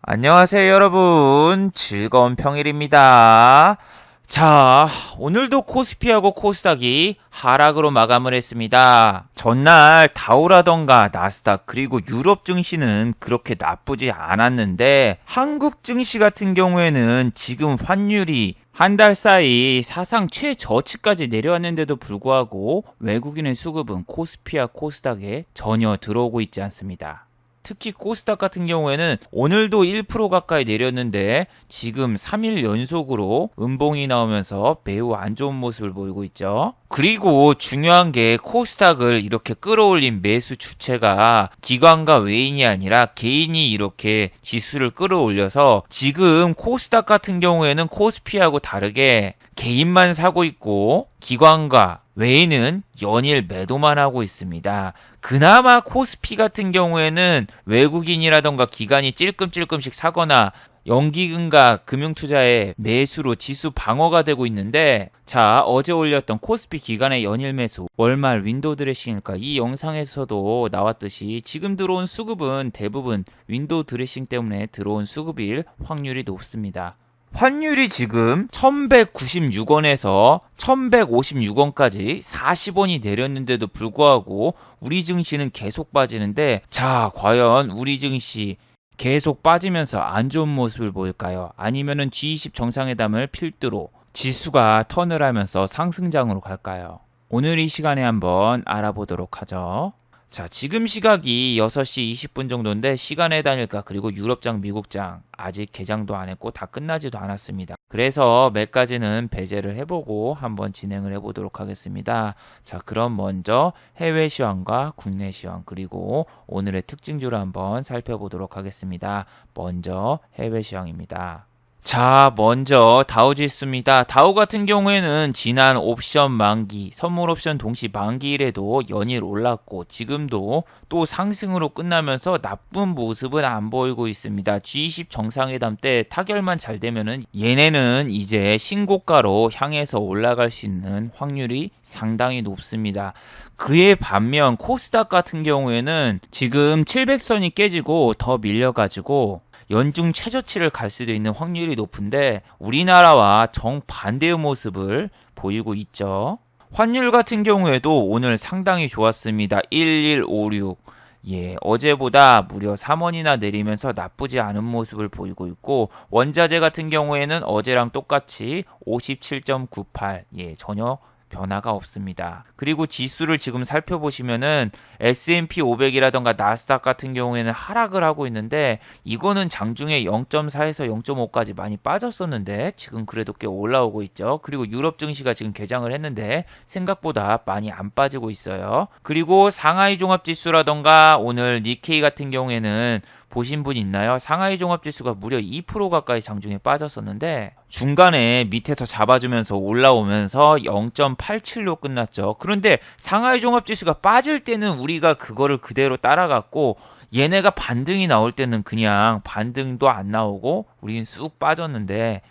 안녕하세요, 여러분. 즐거운 평일입니다. 자, 오늘도 코스피하고 코스닥이 하락으로 마감을 했습니다. 전날 다우라던가 나스닥 그리고 유럽 증시는 그렇게 나쁘지 않았는데 한국 증시 같은 경우에는 지금 환율이 한 달 사이 사상 최저치까지 내려왔는데도 불구하고 외국인의 수급은 코스피와 코스닥에 전혀 들어오고 있지 않습니다. 특히 코스닥 같은 경우에는 오늘도 1% 가까이 내렸는데 지금 3일 연속으로 음봉이 나오면서 매우 안 좋은 모습을 보이고 있죠. 그리고 중요한 게 코스닥을 이렇게 끌어올린 매수 주체가 기관과 외인이 아니라 개인이 이렇게 지수를 끌어올려서 지금 코스닥 같은 경우에는 코스피하고 다르게 개인만 사고 있고 기관과 외인은 연일 매도만 하고 있습니다. 그나마 코스피 같은 경우에는 외국인이라던가 기관이 찔끔찔끔씩 사거나 연기금과 금융투자의 매수로 지수 방어가 되고 있는데, 자, 어제 올렸던 코스피 기관의 연일 매수 월말 윈도우 드레싱일까, 이 영상에서도 나왔듯이 지금 들어온 수급은 대부분 윈도우 드레싱 때문에 들어온 수급일 확률이 높습니다. 환율이 지금 1196원에서 1156원까지 40원이 내렸는데도 불구하고 우리 증시는 계속 빠지는데, 자, 과연 우리 증시 계속 빠지면서 안 좋은 모습을 보일까요? 아니면은 G20 정상회담을 필두로 지수가 턴을 하면서 상승장으로 갈까요? 오늘 이 시간에 한번 알아보도록 하죠. 자, 지금 시각이 6시 20분 정도인데 시간의 단일가 그리고 유럽장, 미국장 아직 개장도 안 했고 다 끝나지도 않았습니다. 그래서 몇 가지는 배제를 해보고 한번 진행을 해보도록 하겠습니다. 자, 그럼 먼저 해외 시황과 국내 시황 그리고 오늘의 특징주를 한번 살펴보도록 하겠습니다. 먼저 해외 시황입니다. 자, 먼저 다우지수입니다. 다우 같은 경우에는 지난 옵션 만기, 선물 옵션 동시 만기일에도 연일 올랐고 지금도 또 상승으로 끝나면서 나쁜 모습은 안 보이고 있습니다. G20 정상회담 때 타결만 잘 되면은 얘네는 이제 신고가로 향해서 올라갈 수 있는 확률이 상당히 높습니다. 그에 반면 코스닥 같은 경우에는 지금 700선이 깨지고 더 밀려가지고 연중 최저치를 갈 수도 있는 확률이 높은데 우리나라와 정반대의 모습을 보이고 있죠. 환율 같은 경우에도 오늘 상당히 좋았습니다. 1156. 예, 어제보다 무려 3원이나 내리면서 나쁘지 않은 모습을 보이고 있고, 원자재 같은 경우에는 어제랑 똑같이 57.98. 예, 전혀 변화가 없습니다. 그리고 지수를 지금 살펴보시면은 S&P 500이라던가 나스닥 같은 경우에는 하락을 하고 있는데 이거는 장중에 0.4에서 0.5까지 많이 빠졌었는데 지금 그래도 꽤 올라오고 있죠. 그리고 유럽 증시가 지금 개장을 했는데 생각보다 많이 안 빠지고 있어요. 그리고 상하이 종합지수라던가 오늘 니케이 같은 경우에는 보신 분 있나요? 상하이 종합지수가 무려 2% 가까이 장중에 빠졌었는데 중간에 밑에서 잡아주면서 올라오면서 0.87로 끝났죠. 그런데 상하이 종합지수가 빠질 때는 우리가 그거를 그대로 따라갔고 얘네가 반등이 나올 때는 그냥 반등도 안 나오고 우리는 쑥 빠졌는데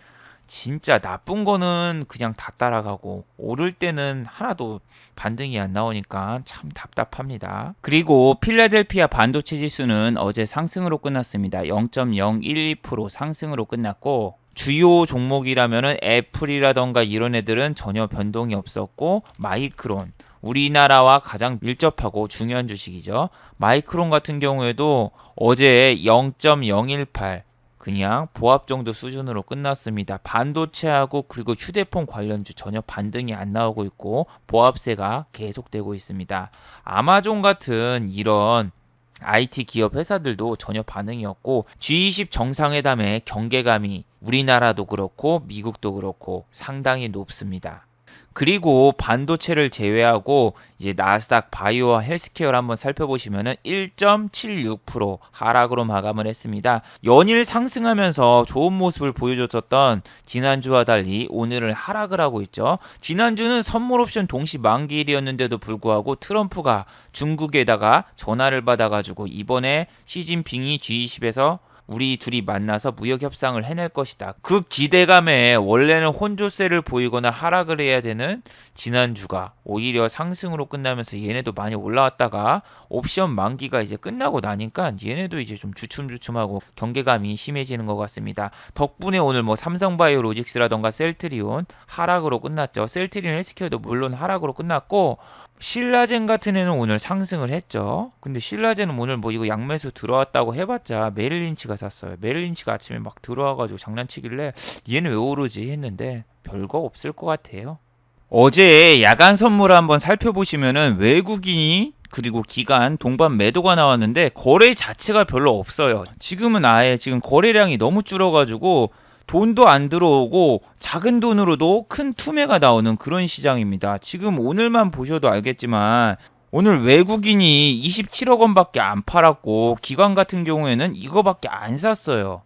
진짜 나쁜 거는 그냥 다 따라가고 오를 때는 하나도 반등이 안 나오니까 참 답답합니다. 그리고 필라델피아 반도체 지수는 어제 상승으로 끝났습니다. 0.012% 상승으로 끝났고 주요 종목이라면은 애플이라던가 이런 애들은 전혀 변동이 없었고 마이크론 우리나라와 가장 밀접하고 중요한 주식이죠. 마이크론 같은 경우에도 어제 0.018 그냥 보합 정도 수준으로 끝났습니다. 반도체하고 그리고 휴대폰 관련주 전혀 반등이 안 나오고 있고 보합세가 계속되고 있습니다. 아마존 같은 이런 IT 기업 회사들도 전혀 반응이 없고 G20 정상회담의 경계감이 우리나라도 그렇고 미국도 그렇고 상당히 높습니다. 그리고 반도체를 제외하고 이제 나스닥 바이오와 헬스케어를 한번 살펴보시면은 1.76% 하락으로 마감을 했습니다. 연일 상승하면서 좋은 모습을 보여줬었던 지난주와 달리 오늘은 하락을 하고 있죠. 지난주는 선물 옵션 동시 만기일이었는데도 불구하고 트럼프가 중국에다가 전화를 받아가지고 이번에 시진핑이 G20에서 우리 둘이 만나서 무역 협상을 해낼 것이다. 그 기대감에 원래는 혼조세를 보이거나 하락을 해야 되는 지난주가 오히려 상승으로 끝나면서 얘네도 많이 올라왔다가 옵션 만기가 이제 끝나고 나니까 얘네도 이제 좀 주춤주춤하고 경계감이 심해지는 것 같습니다. 덕분에 오늘 뭐 삼성바이오로직스라던가 셀트리온 하락으로 끝났죠. 셀트리온 헬스케어도 물론 하락으로 끝났고 신라젠 같은 애는 오늘 상승을 했죠. 근데 신라젠은 오늘 뭐 이거 양매수 들어왔다고 해봤자 메릴린치가 샀어요. 메릴린치가 아침에 막 들어와가지고 장난치길래 얘는 왜 오르지 했는데 별거 없을 것 같아요. 어제 야간 선물 한번 살펴보시면은 외국인이 그리고 기관 동반 매도가 나왔는데 거래 자체가 별로 없어요. 지금은 아예 지금 거래량이 너무 줄어가지고 돈도 안 들어오고 작은 돈으로도 큰 투매가 나오는 그런 시장입니다. 지금 오늘만 보셔도 알겠지만 오늘 외국인이 27억 원밖에 안 팔았고 기관 같은 경우에는 이거밖에 안 샀어요.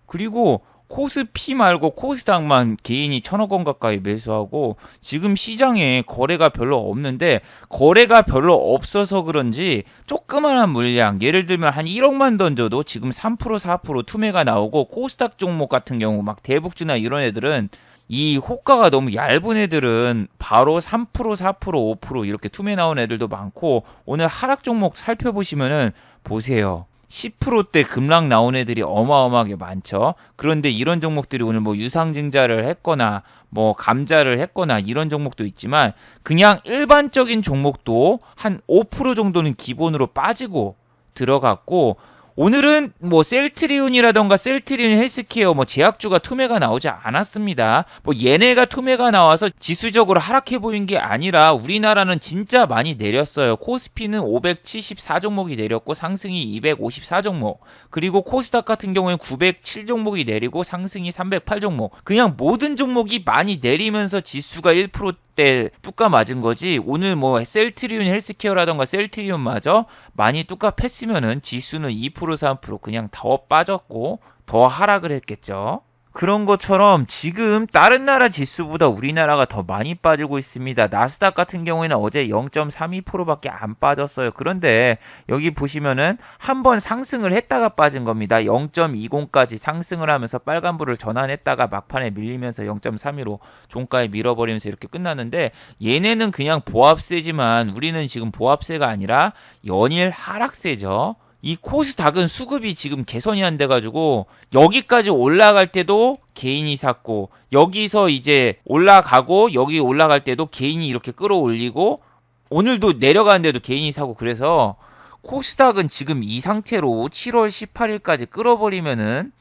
그리고 코스피 말고 코스닥만 개인이 1,000억 원 가까이 매수하고 지금 시장에 거래가 별로 없는데 거래가 별로 없어서 그런지 조그만한 물량 예를 들면 한 1억만 던져도 지금 3% 4% 투매가 나오고 코스닥 종목 같은 경우 막 대북주나 이런 애들은 이 호가가 너무 얇은 애들은 바로 3% 4% 5% 이렇게 투매 나온 애들도 많고 오늘 하락 종목 살펴보시면은 보세요. 10%대 급락 나온 애들이 어마어마하게 많죠. 그런데 이런 종목들이 오늘 뭐 유상증자를 했거나 뭐 감자를 했거나 이런 종목도 있지만 그냥 일반적인 종목도 한 5% 정도는 기본으로 빠지고 들어갔고 오늘은 뭐 셀트리온이라던가 셀트리온 헬스케어 뭐 제약주가 투매가 나오지 않았습니다. 뭐 얘네가 투매가 나와서 지수적으로 하락해 보인 게 아니라 우리나라는 진짜 많이 내렸어요. 코스피는 574 종목이 내렸고 상승이 254 종목. 그리고 코스닥 같은 경우에는 907 종목이 내리고 상승이 308 종목. 그냥 모든 종목이 많이 내리면서 지수가 1%대 뚜까 맞은 거지. 오늘 뭐 셀트리온 헬스케어라던가 셀트리온마저 많이 뚜까 팼으면은 지수는 2% 3% 그냥 더 빠졌고 더 하락을 했겠죠. 그런 것처럼 지금 다른 나라 지수보다 우리나라가 더 많이 빠지고 있습니다. 나스닥 같은 경우에는 어제 0.32%밖에 안 빠졌어요. 그런데 여기 보시면은 한번 상승을 했다가 빠진 겁니다. 0.20까지 상승을 하면서 빨간불을 전환했다가 막판에 밀리면서 0.32로 종가에 밀어버리면서 이렇게 끝났는데 얘네는 그냥 보합세지만 우리는 지금 보합세가 아니라 연일 하락세죠. 이 코스닥은 수급이 지금 개선이 안 돼가지고 여기까지 올라갈 때도 개인이 샀고 여기서 이제 올라가고 여기 올라갈 때도 개인이 이렇게 끌어올리고 오늘도 내려가는데도 개인이 사고 그래서 코스닥은 지금 이 상태로 7월 18일까지 끌어버리면은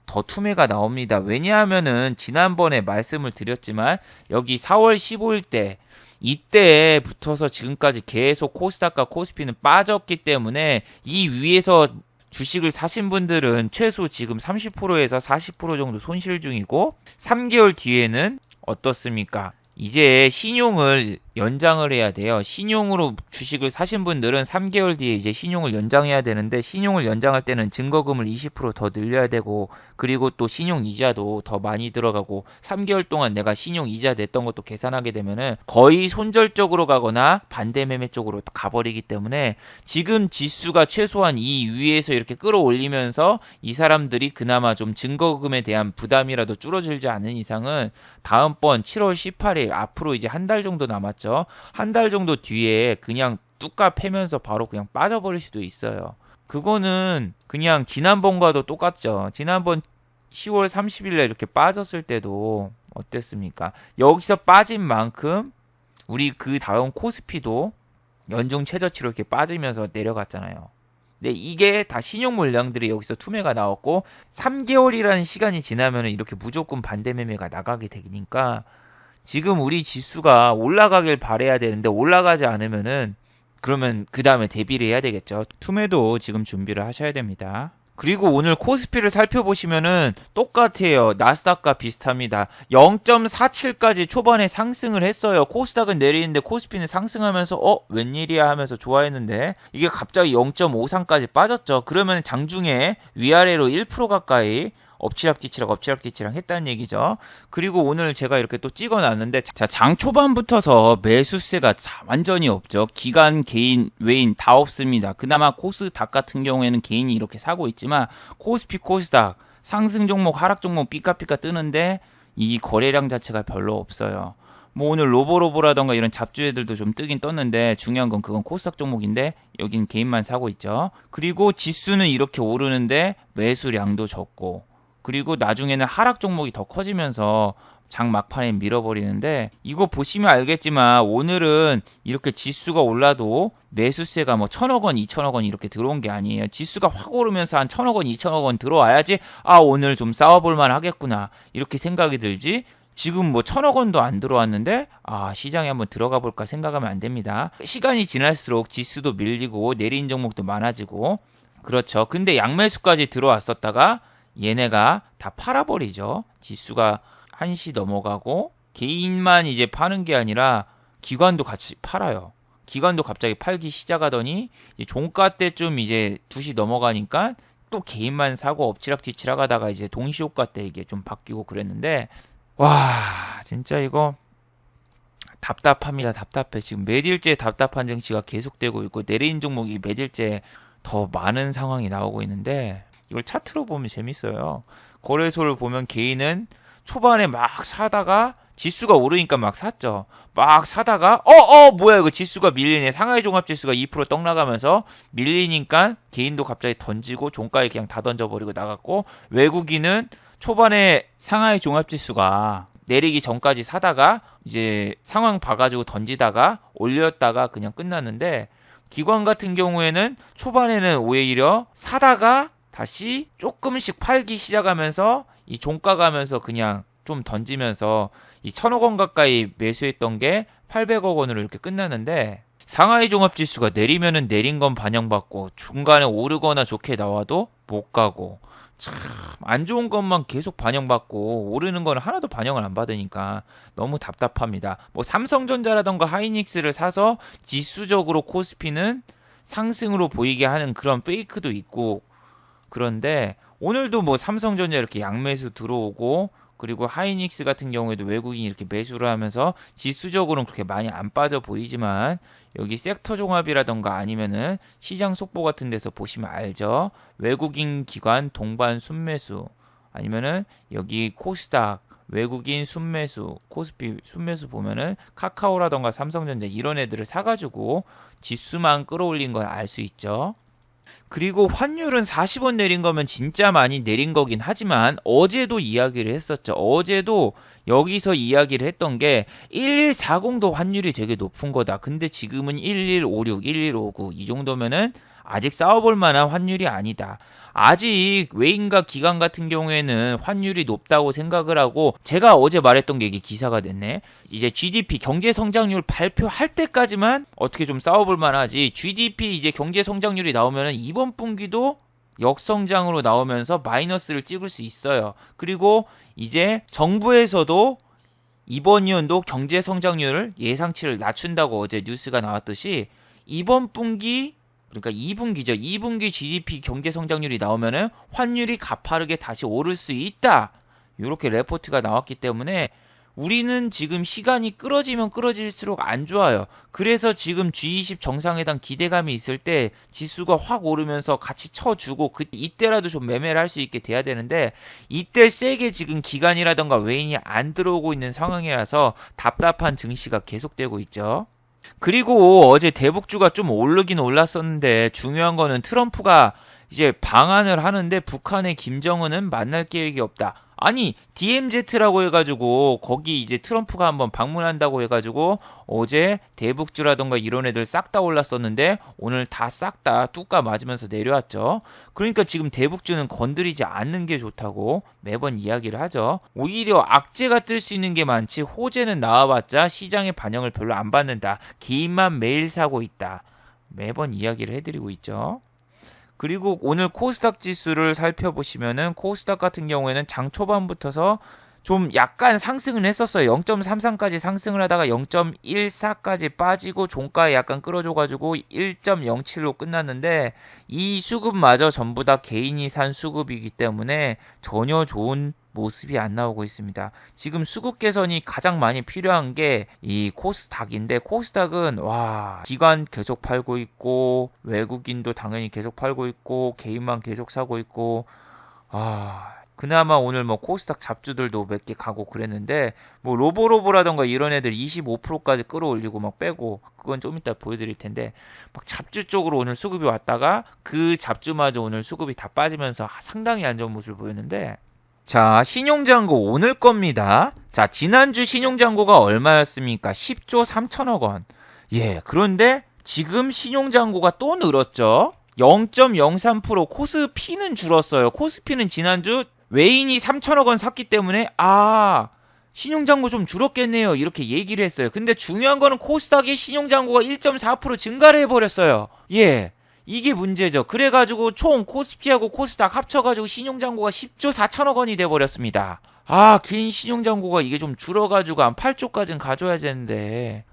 더 투매가 나옵니다. 왜냐하면은 지난번에 말씀을 드렸지만 여기 4월 15일 때 이때 붙어서 지금까지 계속 코스닥과 코스피는 빠졌기 때문에 이 위에서 주식을 사신 분들은 최소 지금 30%에서 40% 정도 손실 중이고 3개월 뒤에는 어떻습니까? 이제 신용을 연장을 해야 돼요. 신용으로 주식을 사신 분들은 3개월 뒤에 이제 신용을 연장해야 되는데 신용을 연장할 때는 증거금을 20% 더 늘려야 되고 그리고 또 신용 이자도 더 많이 들어가고 3개월 동안 내가 신용 이자 냈던 것도 계산하게 되면은 거의 손절적으로 가거나 반대 매매 쪽으로 가버리기 때문에 지금 지수가 최소한 이 위에서 이렇게 끌어올리면서 이 사람들이 그나마 좀 증거금에 대한 부담이라도 줄어들지 않은 이상은 다음번 7월 18일 앞으로 이제 한 달 정도 남았죠. 한 달 정도 뒤에 그냥 뚜까 패면서 바로 그냥 빠져버릴 수도 있어요. 그거는 그냥 지난번과도 똑같죠. 지난번 10월 30일에 이렇게 빠졌을 때도 어땠습니까? 여기서 빠진 만큼 우리 그 다음 코스피도 연중 최저치로 이렇게 빠지면서 내려갔잖아요. 근데 이게 다 신용 물량들이 여기서 투매가 나왔고 3개월이라는 시간이 지나면 이렇게 무조건 반대 매매가 나가게 되니까 지금 우리 지수가 올라가길 바라야 되는데 올라가지 않으면은 그러면 그 다음에 대비를 해야 되겠죠. 투매도 지금 준비를 하셔야 됩니다. 그리고 오늘 코스피를 살펴보시면은 똑같아요. 나스닥과 비슷합니다. 0.47까지 초반에 상승을 했어요. 코스닥은 내리는데 코스피는 상승하면서 웬일이야 하면서 좋아했는데 이게 갑자기 0.53까지 빠졌죠. 그러면 장중에 위아래로 1% 가까이 엎치락뒤치락 했다는 얘기죠. 그리고 오늘 제가 이렇게 또 찍어놨는데, 자, 장 초반부터서 매수세가 완전히 없죠. 기관, 개인, 외인 다 없습니다. 그나마 코스닥 같은 경우에는 개인이 이렇게 사고 있지만, 코스피, 코스닥 상승 종목, 하락 종목 삐까삐까 뜨는데 이 거래량 자체가 별로 없어요. 뭐 오늘 로보로보라던가 이런 잡주애들도 좀 뜨긴 떴는데 중요한 건 그건 코스닥 종목인데 여긴 개인만 사고 있죠. 그리고 지수는 이렇게 오르는데 매수량도 적고, 그리고 나중에는 하락 종목이 더 커지면서 장 막판에 밀어버리는데, 이거 보시면 알겠지만 오늘은 이렇게 지수가 올라도 매수세가 뭐 1,000억 원, 2,000억 원 이렇게 들어온 게 아니에요. 지수가 확 오르면서 한 1,000억 원, 2,000억 원 들어와야지 오늘 좀 싸워볼 만 하겠구나 이렇게 생각이 들지, 지금 뭐 1,000억 원도 안 들어왔는데 시장에 한번 들어가 볼까 생각하면 안 됩니다. 시간이 지날수록 지수도 밀리고 내린 종목도 많아지고 그렇죠. 근데 양매수까지 들어왔었다가 얘네가 다 팔아버리죠. 지수가 1시 넘어가고 개인만 이제 파는 게 아니라 기관도 같이 팔아요. 기관도 갑자기 팔기 시작하더니 이제 종가 때쯤 이제 2시 넘어가니까 또 개인만 사고 엎치락뒤치락 하다가 이제 동시효과 때 이게 좀 바뀌고 그랬는데, 와 진짜 이거 답답합니다. 답답해. 지금 매일째 답답한 증시가 계속되고 있고 내린 종목이 매일째 더 많은 상황이 나오고 있는데, 이걸 차트로 보면 재밌어요. 거래소를 보면 개인은 초반에 막 사다가 지수가 오르니까 막 샀죠. 막 사다가 뭐야 이거 지수가 밀리네. 상하이 종합지수가 2% 떡 나가면서 밀리니까 개인도 갑자기 던지고 종가에 그냥 다 던져버리고 나갔고, 외국인은 초반에 상하이 종합지수가 내리기 전까지 사다가 이제 상황 봐가지고 던지다가 올렸다가 그냥 끝났는데, 기관 같은 경우에는 초반에는 오히려 사다가 다시 조금씩 팔기 시작하면서 이 종가 가면서 그냥 좀 던지면서 이 1,000억 원 가까이 매수했던 게 800억 원으로 이렇게 끝나는데, 상하이 종합지수가 내리면은 내린 건 반영받고 중간에 오르거나 좋게 나와도 못 가고, 참 안 좋은 것만 계속 반영받고 오르는 건 하나도 반영을 안 받으니까 너무 답답합니다. 뭐 삼성전자라던가 하이닉스를 사서 지수적으로 코스피는 상승으로 보이게 하는 그런 페이크도 있고, 그런데 오늘도 뭐 삼성전자 이렇게 양매수 들어오고, 그리고 하이닉스 같은 경우에도 외국인이 이렇게 매수를 하면서 지수적으로는 그렇게 많이 안 빠져 보이지만, 여기 섹터 종합이라던가 아니면은 시장 속보 같은 데서 보시면 알죠. 외국인 기관 동반 순매수, 아니면은 여기 코스닥 외국인 순매수, 코스피 순매수 보면은 카카오라던가 삼성전자 이런 애들을 사가지고 지수만 끌어올린 걸 알 수 있죠. 그리고 환율은 40원 내린 거면 진짜 많이 내린 거긴 하지만 어제도 이야기를 했었죠. 어제도 여기서 이야기를 했던 게 1140도 환율이 되게 높은 거다. 근데 지금은 1156, 1159 이 정도면은 아직 싸워볼 만한 환율이 아니다. 아직 외인과 기관 같은 경우에는 환율이 높다고 생각을 하고, 제가 어제 말했던 게 이게 기사가 됐네. 이제 GDP 경제 성장률 발표할 때까지만 어떻게 좀 싸워볼 만하지, GDP 이제 경제 성장률이 나오면은 이번 분기도 역성장으로 나오면서 마이너스를 찍을 수 있어요. 그리고 이제 정부에서도 이번 연도 경제 성장률 예상치를 낮춘다고 어제 뉴스가 나왔듯이, 이번 분기 그러니까 2분기죠. 2분기 GDP 경제 성장률이 나오면은 환율이 가파르게 다시 오를 수 있다. 이렇게 레포트가 나왔기 때문에 우리는 지금 시간이 끌어지면 끌어질수록 안 좋아요. 그래서 지금 G20 정상회담 기대감이 있을 때 지수가 확 오르면서 같이 쳐주고 이때라도 좀 매매를 할 수 있게 돼야 되는데, 이때 세게 지금 기관이라던가 외인이 안 들어오고 있는 상황이라서 답답한 증시가 계속되고 있죠. 그리고 어제 대북주가 좀 오르긴 올랐었는데, 중요한 거는 트럼프가 이제 방한을 하는데 북한의 김정은은 만날 계획이 없다. 아니 DMZ라고 해가지고 거기 이제 트럼프가 한번 방문한다고 해가지고 어제 대북주라던가 이런 애들 싹 다 올랐었는데 오늘 다 싹 다 뚜까 맞으면서 내려왔죠. 그러니까 지금 대북주는 건드리지 않는 게 좋다고 매번 이야기를 하죠. 오히려 악재가 뜰 수 있는 게 많지 호재는 나와봤자 시장의 반영을 별로 안 받는다. 기인만 매일 사고 있다. 매번 이야기를 해드리고 있죠. 그리고 오늘 코스닥 지수를 살펴보시면은 코스닥 같은 경우에는 장 초반부터서 좀 약간 상승을 했었어요. 0.33까지 상승을 하다가 0.14까지 빠지고 종가에 약간 끌어줘가지고 1.07로 끝났는데 이 수급마저 전부 다 개인이 산 수급이기 때문에 전혀 좋은 모습이 안 나오고 있습니다. 지금 수급 개선이 가장 많이 필요한 게 이 코스닥인데 코스닥은 와 기관 계속 팔고 있고 외국인도 당연히 계속 팔고 있고 개인만 계속 사고 있고 그나마 오늘 뭐 코스닥 잡주들도 몇 개 가고 그랬는데 뭐 로보로보라던가 이런 애들 25%까지 끌어올리고 막 빼고 그건 좀 이따 보여드릴 텐데 막 잡주 쪽으로 오늘 수급이 왔다가 그 잡주마저 오늘 수급이 다 빠지면서 상당히 안 좋은 모습을 보였는데 자 신용잔고 오늘 겁니다. 자 지난주 신용잔고가 얼마였습니까? 10조 3천억 원. 예 그런데 지금 신용잔고가 또 늘었죠. 0.03% 코스피는 줄었어요. 코스피는 지난주 외인이 3천억 원 샀기 때문에 신용잔고 좀 줄었겠네요 이렇게 얘기를 했어요. 근데 중요한 거는 코스닥의 신용잔고가 1.4% 증가를 해버렸어요. 예 이게 문제죠. 그래가지고 총 코스피하고 코스닥 합쳐가지고 신용잔고가 10조 4천억 원이 돼버렸습니다. 긴 신용잔고가 이게 좀 줄어가지고 한 8조까지는 가져야 되는데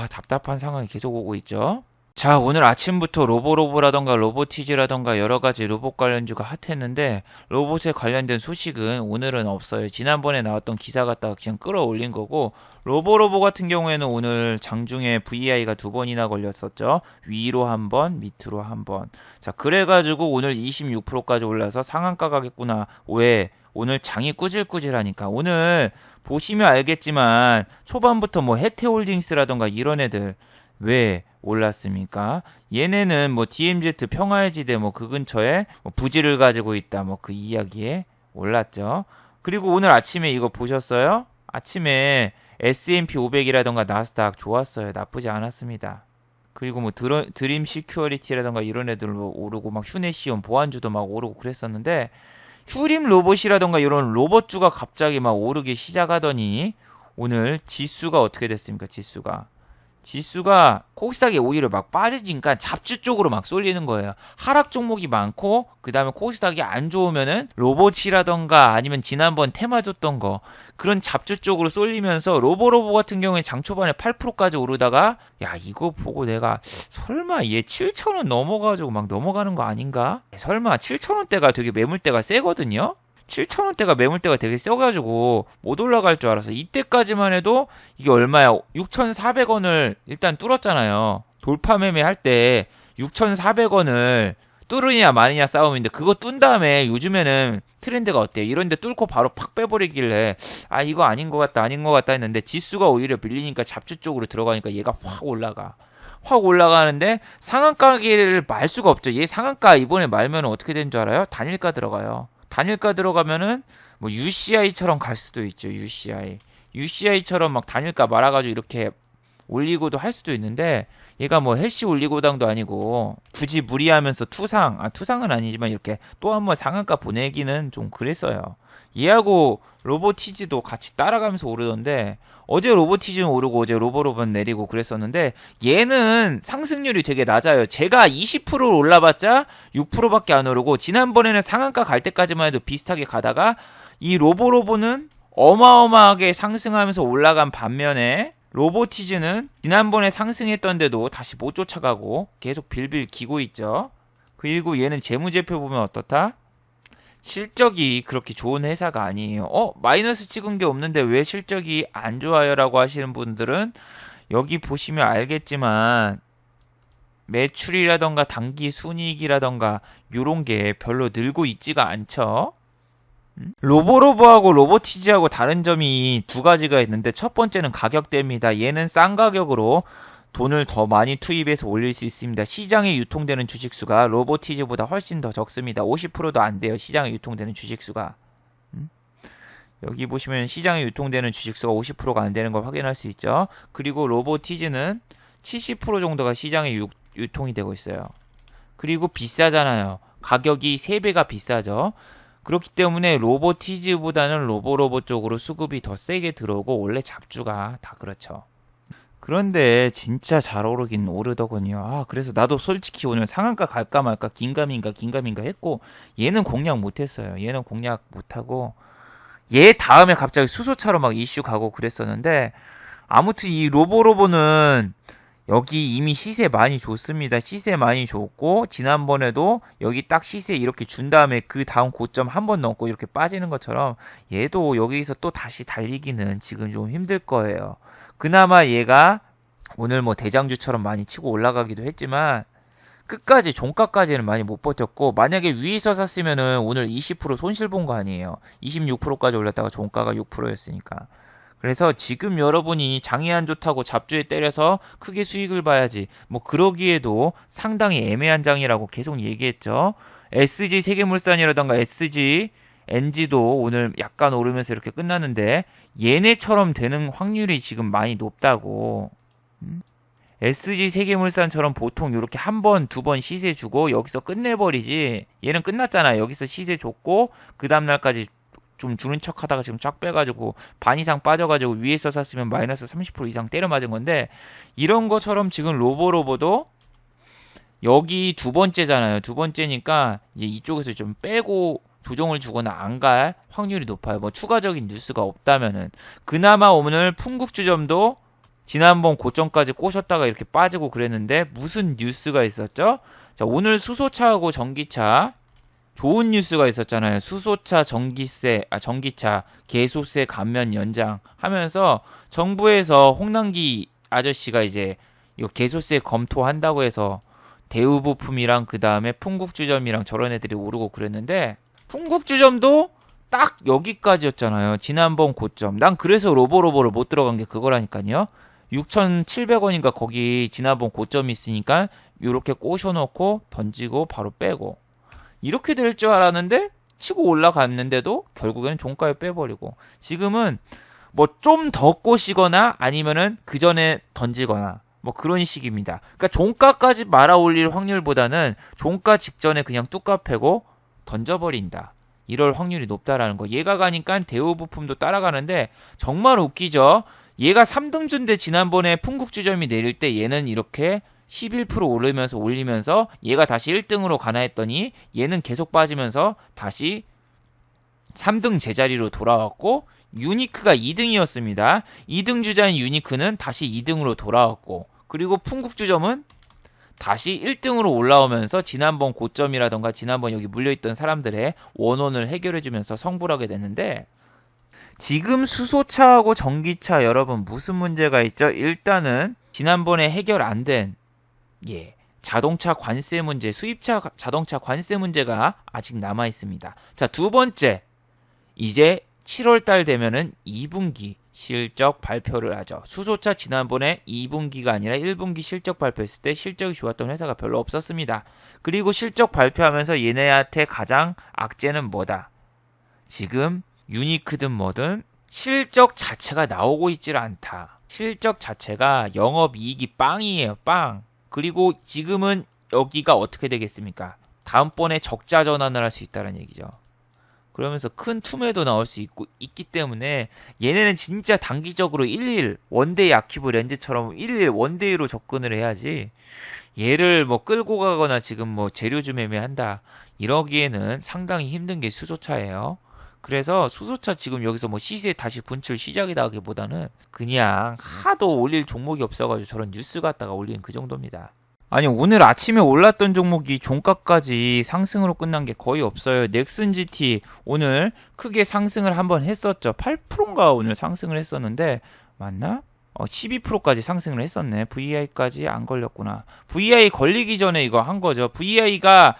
답답한 상황이 계속 오고 있죠. 자 오늘 아침부터 로보로보라던가 로보티즈라던가 여러가지 로봇 관련주가 핫했는데 로봇에 관련된 소식은 오늘은 없어요. 지난번에 나왔던 기사 갖다가 그냥 끌어올린 거고 로보로보 같은 경우에는 오늘 장중에 VI가 2번이나 걸렸었죠. 위로 한 번 밑으로 한 번. 자 그래가지고 오늘 26%까지 올라서 상한가 가겠구나. 왜? 오늘 장이 꾸질꾸질하니까. 오늘 보시면 알겠지만 초반부터 뭐 해태홀딩스라던가 이런 애들 왜 올랐습니까? 얘네는 뭐 DMZ 평화의 지대 뭐 그 근처에 뭐 부지를 가지고 있다 뭐 그 이야기에 올랐죠. 그리고 오늘 아침에 이거 보셨어요? 아침에 S&P 500이라던가 나스닥 좋았어요. 나쁘지 않았습니다. 그리고 뭐 드림 시큐어리티라던가 이런 애들로 오르고 막 휴네시온 보안주도 막 오르고 그랬었는데 휴림 로봇이라던가 이런 로봇주가 갑자기 막 오르기 시작하더니 오늘 지수가 어떻게 됐습니까? 지수가 코스닥에 오히려 막 빠지니까 잡주 쪽으로 막 쏠리는 거예요. 하락 종목이 많고 그 다음에 코스닥이 안 좋으면은 로봇이라던가 아니면 지난번 테마 줬던 거 그런 잡주 쪽으로 쏠리면서 로보로보 같은 경우에 장 초반에 8%까지 오르다가 이거 보고 내가 설마 얘 7,000원 넘어가지고 막 넘어가는 거 아닌가? 설마 7,000원대가 되게 매물대가 세거든요? 7,000원대가 매물대가 되게 세가지고 못 올라갈 줄 알았어. 이때까지만 해도 이게 얼마야? 6,400원을 일단 뚫었잖아요. 돌파 매매 할 때 6,400원을 뚫으냐 마느냐 싸움인데 그거 뚫은 다음에 요즘에는 트렌드가 어때요? 이런데 뚫고 바로 팍 빼버리길래 이거 아닌 것 같다 했는데 지수가 오히려 밀리니까 잡주 쪽으로 들어가니까 얘가 확 올라가는데 상한가를 말 수가 없죠. 얘 상한가 이번에 말면 어떻게 되는 줄 알아요? 단일가 들어가요. 단일가 들어가면은 뭐 UCI처럼 갈 수도 있죠. UCI처럼 막 단일가 말아가지고 이렇게 올리고도 할 수도 있는데 얘가 뭐 헬시 올리고당도 아니고 굳이 무리하면서 투상은 아니지만 이렇게 또 한 번 상한가 보내기는 좀 그랬어요. 얘하고 로보티즈도 같이 따라가면서 오르던데 어제 로보티즈는 오르고 어제 로보로봇 내리고 그랬었는데 얘는 상승률이 되게 낮아요. 제가 20% 올라봤자 6%밖에 안 오르고 지난번에는 상한가 갈 때까지만 해도 비슷하게 가다가 이 로보로봇은 어마어마하게 상승하면서 올라간 반면에 로보티즈는 지난번에 상승했던데도 다시 못 쫓아가고 계속 빌빌 기고 있죠. 그리고 얘는 재무제표 보면 어떻다? 실적이 그렇게 좋은 회사가 아니에요. 마이너스 찍은 게 없는데 왜 실적이 안 좋아요? 라고 하시는 분들은 여기 보시면 알겠지만 매출이라던가 당기 순이익이라던가 요런 게 별로 늘고 있지가 않죠. 로보로보하고 로보티즈하고 다른 점이 두 가지가 있는데 첫 번째는 가격대입니다. 얘는 싼 가격으로 돈을 더 많이 투입해서 올릴 수 있습니다. 시장에 유통되는 주식수가 로보티즈보다 훨씬 더 적습니다. 50%도 안 돼요. 시장에 유통되는 주식수가. 여기 보시면 시장에 유통되는 주식수가 50%가 안 되는 걸 확인할 수 있죠. 그리고 로보티즈는 70% 정도가 시장에 유통이 되고 있어요. 그리고 비싸잖아요. 가격이 3배가 비싸죠. 그렇기 때문에 로보티즈보다는 로보로봇 쪽으로 수급이 더 세게 들어오고 원래 잡주가 다 그렇죠. 그런데 진짜 잘 오르긴 오르더군요. 그래서 나도 솔직히 오늘 상한가 갈까 말까 긴가민가 했고 얘는 공략 못했어요. 얘는 공략 못하고 얘 다음에 갑자기 수소차로 막 이슈 가고 그랬었는데, 아무튼 이 로보로보는 여기 이미 시세 많이 줬습니다. 시세 많이 줬고, 지난번에도 여기 딱 시세 이렇게 준 다음에 그 다음 고점 한 번 넘고 이렇게 빠지는 것처럼 얘도 여기서 또 다시 달리기는 지금 좀 힘들 거예요. 그나마 얘가 오늘 뭐 대장주처럼 많이 치고 올라가기도 했지만 끝까지 종가까지는 많이 못 버텼고, 만약에 위에서 샀으면은 오늘 20% 손실 본 거 아니에요. 26%까지 올렸다가 종가가 6%였으니까. 그래서 지금 여러분이 장이 안 좋다고 잡주에 때려서 크게 수익을 봐야지, 뭐 그러기에도 상당히 애매한 장이라고 계속 얘기했죠. SG 세계물산이라던가 SG NG도 오늘 약간 오르면서 이렇게 끝났는데 얘네처럼 되는 확률이 지금 많이 높다고. SG 세계물산처럼 보통 이렇게 한 번, 두 번 시세 주고 여기서 끝내버리지, 얘는 끝났잖아. 여기서 시세 줬고 그 다음날까지 좀 주는 척 하다가 지금 쫙 빼가지고 반 이상 빠져가지고 위에서 샀으면 마이너스 30% 이상 때려 맞은 건데, 이런 것처럼 지금 로보로보도 여기 두 번째잖아요. 두 번째니까 이제 이쪽에서 좀 빼고 조정을 주거나 안 갈 확률이 높아요. 뭐 추가적인 뉴스가 없다면은. 그나마 오늘 풍국주점도 지난번 고점까지 꼬셨다가 이렇게 빠지고 그랬는데 무슨 뉴스가 있었죠? 자, 오늘 수소차하고 전기차 좋은 뉴스가 있었잖아요. 수소차 전기차 개소세 감면 연장 하면서 정부에서 홍남기 아저씨가 이제 이거 개소세 검토한다고 해서 대우부품이랑 그 다음에 풍국주점이랑 저런 애들이 오르고 그랬는데, 풍국주점도 딱 여기까지였잖아요. 지난번 고점. 난 그래서 로보로보를 못 들어간 게 그거라니까요. 6,700원인가 거기 지난번 고점이 있으니까 요렇게 꼬셔놓고 던지고 바로 빼고 이렇게 될 줄 알았는데 치고 올라갔는데도 결국에는 종가에 빼버리고, 지금은 뭐 좀 더 꼬시거나 아니면은 그 전에 던지거나 뭐 그런 식입니다. 그러니까 종가까지 말아 올릴 확률보다는 종가 직전에 그냥 뚝 패고 던져버린다, 이럴 확률이 높다라는 거. 얘가 가니까 대우부품도 따라가는데 정말 웃기죠. 얘가 3등주인데 지난번에 풍국주점이 내릴 때 얘는 이렇게 11% 오르면서 올리면서 얘가 다시 1등으로 가나 했더니 얘는 계속 빠지면서 다시 3등 제자리로 돌아왔고, 유니크가 2등이었습니다. 2등 주자인 유니크는 다시 2등으로 돌아왔고, 그리고 풍국주점은 다시 1등으로 올라오면서 지난번 고점이라던가 지난번 여기 물려있던 사람들의 원혼을 해결해주면서 성불하게 됐는데, 지금 수소차하고 전기차 여러분 무슨 문제가 있죠? 일단은 지난번에 해결 안 된 자동차 관세 문제, 수입차 자동차 관세 문제가 아직 남아 있습니다. 자, 두 번째, 이제 7월달 되면은 2분기 실적 발표를 하죠. 수소차 지난번에 2분기가 아니라 1분기 실적 발표했을 때 실적이 좋았던 회사가 별로 없었습니다. 그리고 실적 발표하면서 얘네한테 가장 악재는 뭐다? 지금 유니크든 뭐든 실적 자체가 나오고 있질 않다. 실적 자체가 영업이익이 빵이에요, 빵. 그리고 지금은 여기가 어떻게 되겠습니까? 다음번에 적자 전환을 할 수 있다는 얘기죠. 그러면서 큰 투매도 나올 수 있기 때문에 얘네는 진짜 단기적으로 1일 원데이 아키브 렌즈처럼 1일 원데이로 접근을 해야지, 얘를 뭐 끌고 가거나 지금 뭐 재료주 매매한다 이러기에는 상당히 힘든 게 수소차예요. 그래서 수소차 지금 여기서 뭐 시세 다시 분출 시작이다 하기보다는 그냥 하도 올릴 종목이 없어가지고 저런 뉴스 갖다가 올리는 그 정도입니다. 아니, 오늘 아침에 올랐던 종목이 종가까지 상승으로 끝난 게 거의 없어요. 넥슨 GT 오늘 크게 상승을 한번 했었죠. 8%인가 오늘 상승을 했었는데 맞나? 12%까지 상승을 했었네. VI까지 안 걸렸구나. VI 걸리기 전에 이거 한 거죠. VI가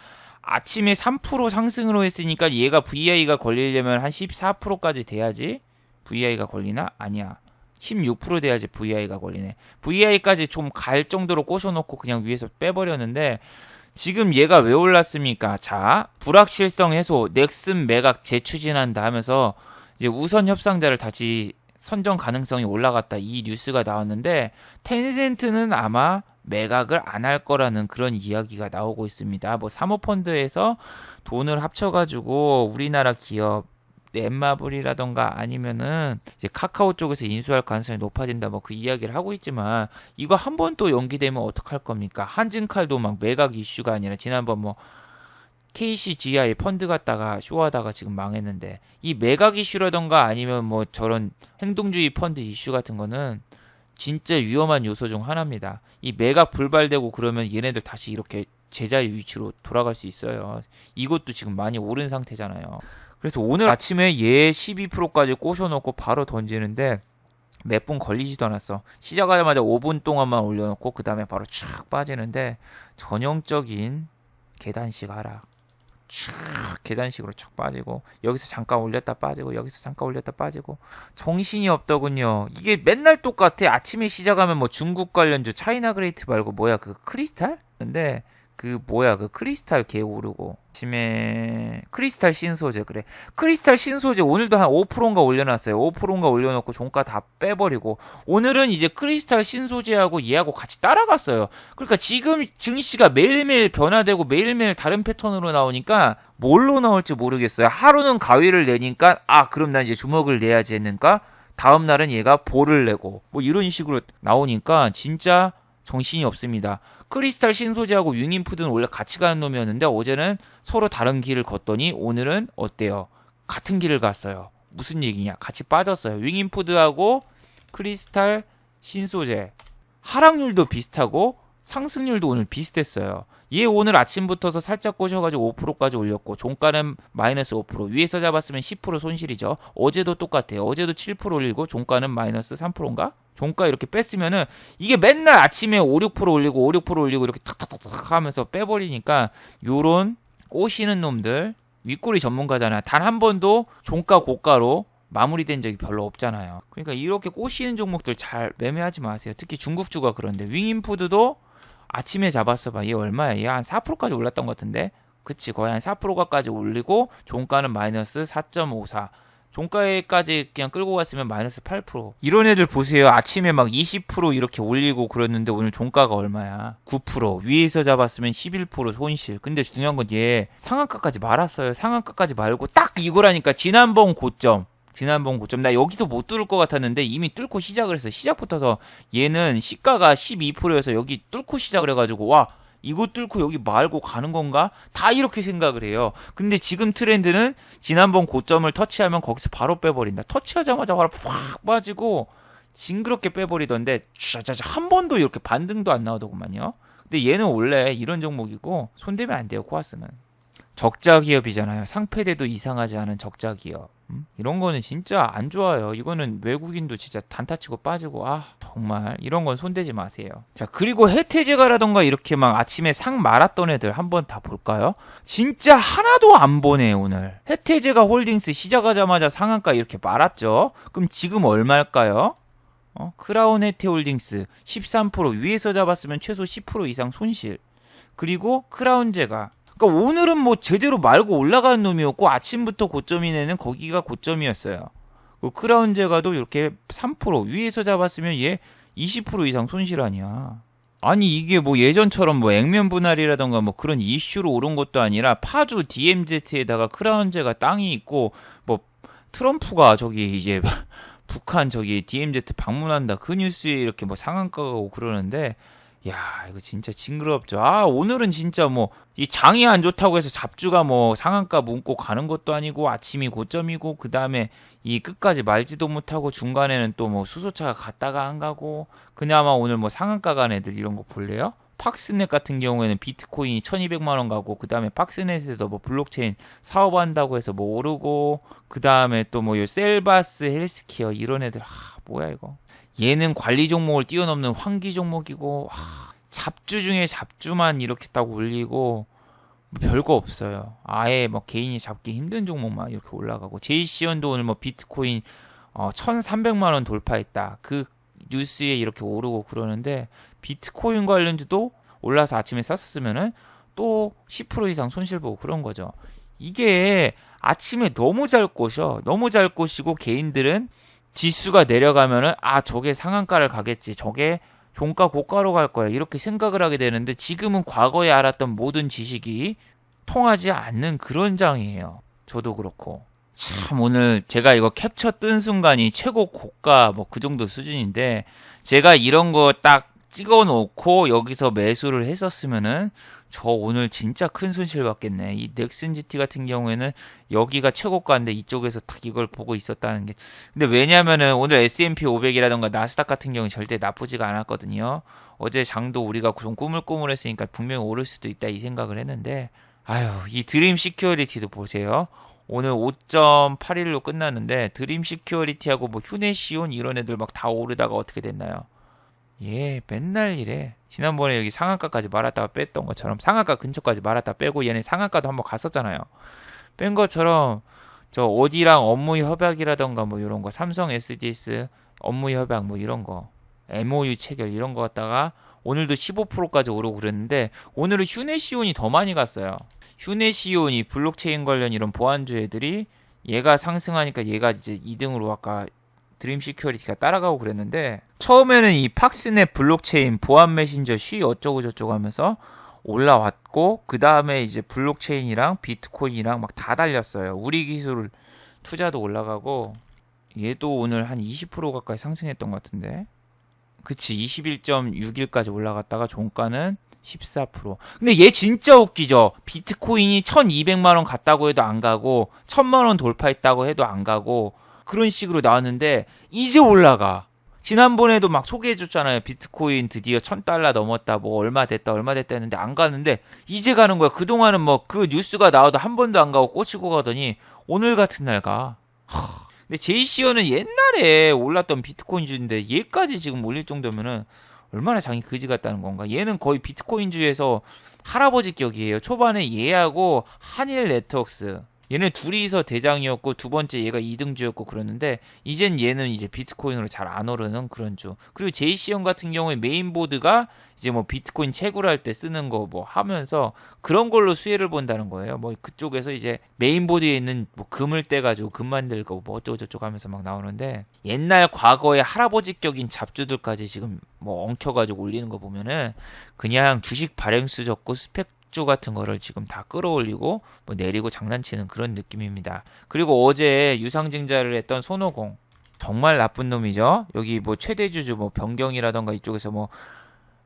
아침에 3% 상승으로 했으니까 얘가 VI가 걸리려면 한 14%까지 돼야지 VI가 걸리나? 아니야. 16% 돼야지 VI가 걸리네. VI까지 좀 갈 정도로 꼬셔놓고 그냥 위에서 빼버렸는데 지금 얘가 왜 올랐습니까? 자, 불확실성 해소, 넥슨 매각 재추진한다 하면서 이제 우선 협상자를 다시 선정 가능성이 올라갔다, 이 뉴스가 나왔는데 텐센트는 아마 매각을 안 할 거라는 그런 이야기가 나오고 있습니다. 뭐 사모펀드에서 돈을 합쳐가지고 우리나라 기업 넷마블이라던가 아니면은 이제 카카오 쪽에서 인수할 가능성이 높아진다, 뭐 그 이야기를 하고 있지만 이거 한 번 또 연기되면 어떡할 겁니까? 한진칼도 막 매각 이슈가 아니라 지난번 뭐 KCGI 펀드 갔다가 쇼하다가 지금 망했는데, 이 매각 이슈라던가 아니면 뭐 저런 행동주의 펀드 이슈 같은 거는 진짜 위험한 요소 중 하나입니다. 이 매각 불발되고 그러면 얘네들 다시 이렇게 제자리 위치로 돌아갈 수 있어요. 이것도 지금 많이 오른 상태잖아요. 그래서 오늘 아침에 얘 12%까지 꼬셔놓고 바로 던지는데 몇 분 걸리지도 않았어. 시작하자마자 5분 동안만 올려놓고 그 다음에 바로 촥 빠지는데, 전형적인 계단식 하락. 촥 계단식으로 촥 빠지고, 여기서 잠깐 올렸다 빠지고, 여기서 잠깐 올렸다 빠지고, 정신이 없더군요. 이게 맨날 똑같아. 아침에 시작하면 뭐 중국 관련주 차이나 그레이트 말고 뭐야 그 크리스탈? 근데 그 뭐야 그 크리스탈 개 오르고, 아침에 크리스탈 신소재, 그래 크리스탈 신소재 오늘도 한 5%인가 올려놨어요. 5%인가 올려놓고 종가 다 빼버리고, 오늘은 이제 크리스탈 신소재하고 얘하고 같이 따라갔어요. 그러니까 지금 증시가 매일매일 변화되고 매일매일 다른 패턴으로 나오니까 뭘로 나올지 모르겠어요. 하루는 가위를 내니까 그럼 나 이제 주먹을 내야지 했는가, 다음 날은 얘가 볼을 내고 뭐 이런 식으로 나오니까 진짜 정신이 없습니다. 크리스탈 신소재하고 윙인푸드는 원래 같이 가는 놈이었는데 어제는 서로 다른 길을 걷더니 오늘은 어때요? 같은 길을 갔어요. 무슨 얘기냐? 같이 빠졌어요. 윙인푸드하고 크리스탈 신소재 하락률도 비슷하고 상승률도 오늘 비슷했어요. 얘 오늘 아침부터서 살짝 꼬셔가지고 5%까지 올렸고, 종가는 마이너스 5%, 위에서 잡았으면 10% 손실이죠. 어제도 똑같아요. 어제도 7% 올리고 종가는 마이너스 3%인가? 종가 이렇게 뺐으면은 이게 맨날 아침에 5, 6% 올리고 5, 6% 올리고 이렇게 탁탁탁탁 하면서 빼버리니까, 요런 꼬시는 놈들, 윗꼬리 전문가잖아. 단 한 번도 종가 고가로 마무리된 적이 별로 없잖아요. 그러니까 이렇게 꼬시는 종목들 잘 매매하지 마세요. 특히 중국주가 그런데. 윙인푸드도 아침에 잡았어 봐. 얘 얼마야? 얘 한 4%까지 올랐던 것 같은데? 그치, 거의 한 4%까지 올리고 종가는 마이너스 4.54. 종가에까지 그냥 끌고 갔으면 마이너스 8%. 이런 애들 보세요. 아침에 막 20% 이렇게 올리고 그랬는데 오늘 종가가 얼마야? 9%. 위에서 잡았으면 11% 손실. 근데 중요한 건 얘 상한가까지 말았어요. 상한가까지 말고 딱 이거라니까. 지난번 고점. 나 여기도 못 뚫을 것 같았는데 이미 뚫고 시작을 했어. 시작부터서 얘는 시가가 12%여서 여기 뚫고 시작을 해가지고, 와, 이거 뚫고 여기 말고 가는 건가? 다 이렇게 생각을 해요. 근데 지금 트렌드는 지난번 고점을 터치하면 거기서 바로 빼버린다. 터치하자마자 바로 확 빠지고 징그럽게 빼버리던데, 한 번도 이렇게 반등도 안 나오더구만요. 근데 얘는 원래 이런 종목이고 손대면 안 돼요. 코아스는 적자 기업이잖아요. 상패돼도 이상하지 않은 적자 기업. 이런 거는 진짜 안 좋아요. 이거는 외국인도 진짜 단타치고 빠지고, 정말 이런 건 손대지 마세요. 자, 그리고 혜태제가라던가 이렇게 막 아침에 상 말았던 애들 한번 다 볼까요? 진짜 하나도 안 보네 오늘. 혜태제가 홀딩스 시작하자마자 상한가 이렇게 말았죠. 그럼 지금 얼마일까요? 크라운 혜태홀딩스 13%, 위에서 잡았으면 최소 10% 이상 손실. 그리고 크라운제가, 그러니까 오늘은 뭐 제대로 말고 올라가는 놈이었고, 아침부터 고점인 애는 거기가 고점이었어요. 크라운제가도 이렇게 3%, 위에서 잡았으면 얘 20% 이상 손실 아니야. 아니 이게 뭐 예전처럼 뭐 액면 분할이라던가 뭐 그런 이슈로 오른 것도 아니라, 파주 DMZ에다가 크라운제가 땅이 있고, 뭐 트럼프가 저기 이제 북한 저기 DMZ 방문한다 그 뉴스에 이렇게 뭐 상한가가 오고 그러는데, 야, 이거 진짜 징그럽죠. 오늘은 진짜 뭐 이 장이 안 좋다고 해서 잡주가 뭐 상한가 문고 가는 것도 아니고, 아침이 고점이고, 그 다음에 이 끝까지 말지도 못하고 중간에는 또 뭐 수소차가 갔다가 안 가고, 그나마 오늘 뭐 상한가 간 애들 이런 거 볼래요? 팍스넷 같은 경우에는 비트코인이 1200만 원 가고, 그 다음에 팍스넷에서 뭐 블록체인 사업한다고 해서 뭐 오르고, 그 다음에 또 뭐 셀바스 헬스케어 이런 애들, 뭐야 이거. 얘는 관리 종목을 뛰어넘는 환기 종목이고, 잡주 중에 잡주만 이렇게 딱 올리고 별거 없어요. 아예 뭐 개인이 잡기 힘든 종목만 이렇게 올라가고, 제이시언도 오늘 뭐 비트코인 1300만 원 돌파했다 그 뉴스에 이렇게 오르고 그러는데, 비트코인 관련주도 올라서 아침에 쌌었으면은 또 10% 이상 손실 보고 그런 거죠. 이게 아침에 너무 잘 꼬시고, 개인들은 지수가 내려가면은 저게 상한가를 가겠지, 저게 종가 고가로 갈 거야, 이렇게 생각을 하게 되는데, 지금은 과거에 알았던 모든 지식이 통하지 않는 그런 장이에요. 저도 그렇고. 참, 오늘 제가 이거 캡처 뜬 순간이 최고 고가 뭐 그 정도 수준인데, 제가 이런 거 딱 찍어 놓고 여기서 매수를 했었으면은 저 오늘 진짜 큰 손실 받겠네. 이 넥슨 GT 같은 경우에는 여기가 최고가인데 이쪽에서 딱 이걸 보고 있었다는 게. 근데 왜냐면은 오늘 S&P 500이라던가 나스닥 같은 경우는 절대 나쁘지가 않았거든요. 어제 장도 우리가 좀 꾸물꾸물했으니까 분명히 오를 수도 있다 이 생각을 했는데, 아유, 이 드림 시큐어리티도 보세요. 오늘 5.81로 끝났는데 드림 시큐어리티하고 뭐 휴네시온 이런 애들 막 다 오르다가 어떻게 됐나요? 예, 맨날 이래. 지난번에 여기 상한가까지 말았다가 뺐던 것처럼 상한가 근처까지 말았다 빼고 얘네 상한가도 한번 갔었잖아요. 뺀 것처럼 저 어디랑 업무 협약이라던가 뭐 이런 거 삼성 SDS 업무 협약 뭐 이런 거 MOU 체결 이런 거 갖다가 오늘도 15%까지 오르고 그랬는데 오늘은 휴네시온이 더 많이 갔어요. 휴네시온이 블록체인 관련 이런 보안주 애들이 얘가 상승하니까 얘가 이제 2등으로 아까 드림 시큐리티가 따라가고 그랬는데 처음에는 이 팍스넷 블록체인 보안 메신저 쉬 어쩌고 저쩌고 하면서 올라왔고 그 다음에 이제 블록체인이랑 비트코인이랑 막 다 달렸어요. 우리 기술 투자도 올라가고 얘도 오늘 한 20% 가까이 상승했던 것 같은데 그치 21.6일까지 올라갔다가 종가는 14%. 근데 얘 진짜 웃기죠. 비트코인이 1200만원 갔다고 해도 안 가고 1000만원 돌파했다고 해도 안 가고 그런 식으로 나왔는데 이제 올라가. 지난번에도 막 소개해줬잖아요. 비트코인 드디어 1000달러 넘었다. 뭐 얼마 됐다 했는데 안 가는데 이제 가는 거야. 그동안은 뭐 그 뉴스가 나와도 한 번도 안 가고 꽂히고 가더니 오늘 같은 날 가. 근데 제이시어는 옛날에 올랐던 비트코인주인데 얘까지 지금 올릴 정도면은 얼마나 장이 그지 같다는 건가. 얘는 거의 비트코인주에서 할아버지 격이에요. 초반에 얘하고 한일 네트워크스 얘네 둘이서 대장이었고 두 번째 얘가 2등주였고 그러는데 이젠 얘는 이제 비트코인으로 잘 안 오르는 그런 주. 그리고 제이시형 같은 경우에 메인보드가 이제 뭐 비트코인 채굴할 때 쓰는 거 뭐 하면서 그런 걸로 수혜를 본다는 거예요. 뭐 그쪽에서 이제 메인보드에 있는 뭐 금을 떼가지고 금 만들고 뭐 어쩌고저쩌고 하면서 막 나오는데 옛날 과거의 할아버지격인 잡주들까지 지금 뭐 엉켜가지고 올리는 거 보면은 그냥 주식 발행수 적고 스펙 주 같은 거를 지금 다 끌어올리고 뭐 내리고 장난치는 그런 느낌입니다. 그리고 어제 유상증자를 했던 손오공 정말 나쁜 놈이죠. 여기 뭐 최대주주 뭐 변경이라던가 이쪽에서 뭐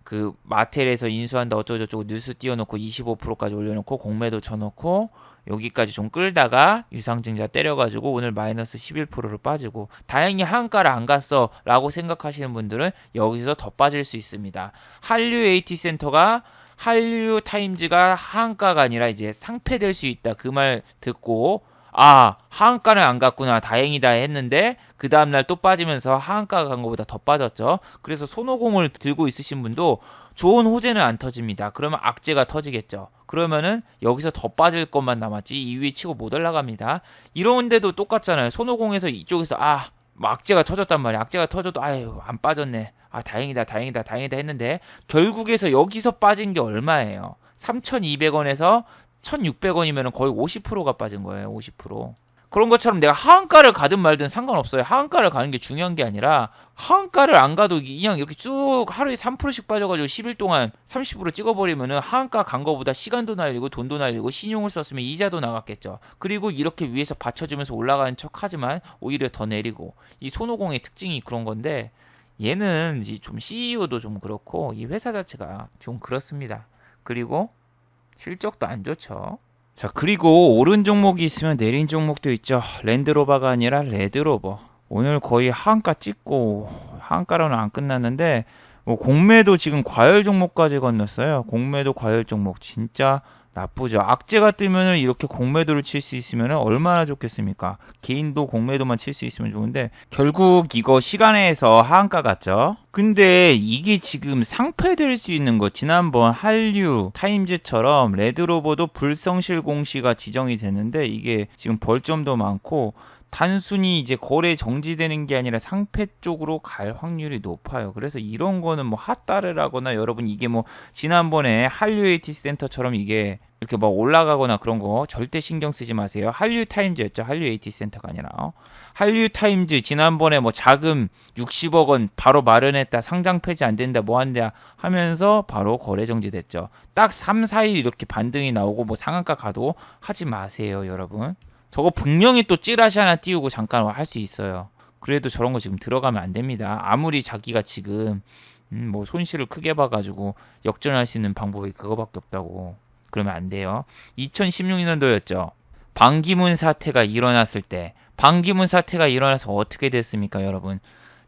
그 마텔에서 인수한다 어쩌고저쩌고 뉴스 띄워놓고 25%까지 올려놓고 공매도 쳐놓고 여기까지 좀 끌다가 유상증자 때려가지고 오늘 마이너스 11%로 빠지고 다행히 한가를 안 갔어 라고 생각하시는 분들은 여기서 더 빠질 수 있습니다. 한류 AT센터가 한류 타임즈가 하한가가 아니라 이제 상폐될 수 있다. 그 말 듣고 아 하한가는 안 갔구나 다행이다 했는데 그 다음날 또 빠지면서 하한가가 간 것보다 더 빠졌죠. 그래서 손오공을 들고 있으신 분도 좋은 호재는 안 터집니다. 그러면 악재가 터지겠죠. 그러면은 여기서 더 빠질 것만 남았지 2위 치고 못 올라갑니다. 이런데도 똑같잖아요. 손오공에서 이쪽에서 악재가 터졌단 말이야. 악재가 터져도 아유 안 빠졌네. 다행이다 했는데 결국에서 여기서 빠진 게 얼마예요? 3,200원에서 1,600원이면 거의 50%가 빠진 거예요. 50%. 그런 것처럼 내가 하한가를 가든 말든 상관없어요. 하한가를 가는 게 중요한 게 아니라 하한가를 안 가도 그냥 이렇게 쭉 하루에 3%씩 빠져가지고 10일 동안 30% 찍어버리면은 하한가 간 거보다 시간도 날리고 돈도 날리고 신용을 썼으면 이자도 나갔겠죠. 그리고 이렇게 위에서 받쳐주면서 올라가는 척 하지만 오히려 더 내리고 이 손오공의 특징이 그런 건데 얘는 좀 CEO도 좀 그렇고 이 회사 자체가 좀 그렇습니다. 그리고 실적도 안 좋죠. 자, 그리고 오른 종목이 있으면 내린 종목도 있죠. 랜드로버가 아니라 레드로버. 오늘 거의 하한가 찍고 하한가로는 안 끝났는데 뭐 공매도 지금 과열 종목까지 건넜어요. 공매도 과열 종목 진짜 나쁘죠. 악재가 뜨면은 이렇게 공매도를 칠 수 있으면 얼마나 좋겠습니까? 개인도 공매도만 칠 수 있으면 좋은데 결국 이거 시간에서 하한가 같죠? 근데 이게 지금 상폐될 수 있는 거 지난번 한류 타임즈처럼 레드로버도 불성실 공시가 지정이 됐는데 이게 지금 벌점도 많고 단순히 이제 거래 정지되는 게 아니라 상폐 쪽으로 갈 확률이 높아요. 그래서 이런 거는 뭐 핫다를 하거나 여러분 이게 뭐 지난번에 한류 AT 센터처럼 이게 이렇게 막 올라가거나 그런 거 절대 신경 쓰지 마세요. 한류 타임즈였죠. 한류 AT 센터가 아니라. 한류 타임즈 지난번에 뭐 자금 60억 원 바로 마련했다. 상장 폐지 안 된다. 뭐 한다 하면서 바로 거래 정지됐죠. 딱 3, 4일 이렇게 반등이 나오고 뭐 상한가 가도 하지 마세요, 여러분. 저거 분명히 또 찌라시 하나 띄우고 잠깐 할 수 있어요. 그래도 저런 거 지금 들어가면 안 됩니다. 아무리 자기가 지금 뭐 손실을 크게 봐가지고 역전할 수 있는 방법이 그거밖에 없다고. 그러면 안 돼요. 2016년도였죠. 반기문 사태가 일어났을 때, 반기문 사태가 일어나서 어떻게 됐습니까, 여러분?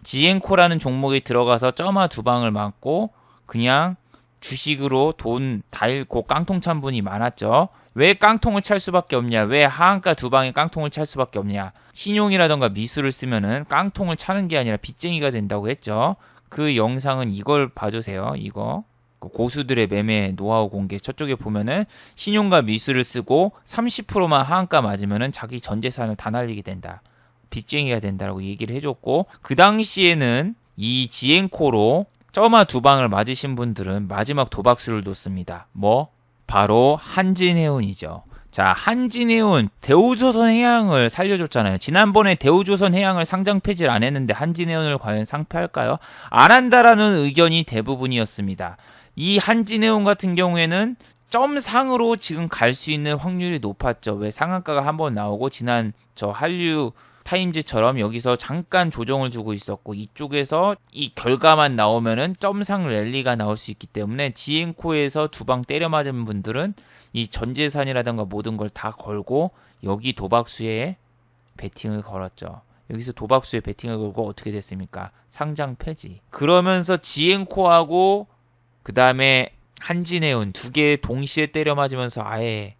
지엔코라는 종목이 들어가서 점화 두 방을 맞고 그냥 주식으로 돈 다 잃고 깡통 찬 분이 많았죠. 왜 깡통을 찰 수밖에 없냐? 왜 하한가 두 방에 깡통을 찰 수밖에 없냐? 신용이라던가 미수를 쓰면은 깡통을 차는 게 아니라 빚쟁이가 된다고 했죠. 그 영상은 이걸 봐주세요. 이거. 고수들의 매매 노하우 공개. 저쪽에 보면은 신용과 미수를 쓰고 30%만 하한가 맞으면은 자기 전 재산을 다 날리게 된다. 빚쟁이가 된다라고 얘기를 해줬고, 그 당시에는 이 지엔코로 점화 두 방을 맞으신 분들은 마지막 도박수를 뒀습니다. 뭐? 바로 한진해운이죠. 자, 한진해운, 대우조선해양을 살려줬잖아요. 지난번에 대우조선해양을 상장 폐지를 안 했는데 한진해운을 과연 상폐할까요? 안 한다라는 의견이 대부분이었습니다. 이 한진해운 같은 경우에는 점상으로 지금 갈 수 있는 확률이 높았죠. 왜 상한가가 한번 나오고 지난 저 한류 타임즈처럼 여기서 잠깐 조정을 주고 있었고, 이쪽에서 이 결과만 나오면은 점상 랠리가 나올 수 있기 때문에 지엔코에서 두 방 때려 맞은 분들은 이 전재산이라든가 모든 걸 다 걸고 여기 도박수에 베팅을 걸었죠. 여기서 도박수에 베팅을 걸고 어떻게 됐습니까? 상장 폐지. 그러면서 지엔코하고 그 다음에 한진해운 두 개 동시에 때려 맞으면서 아예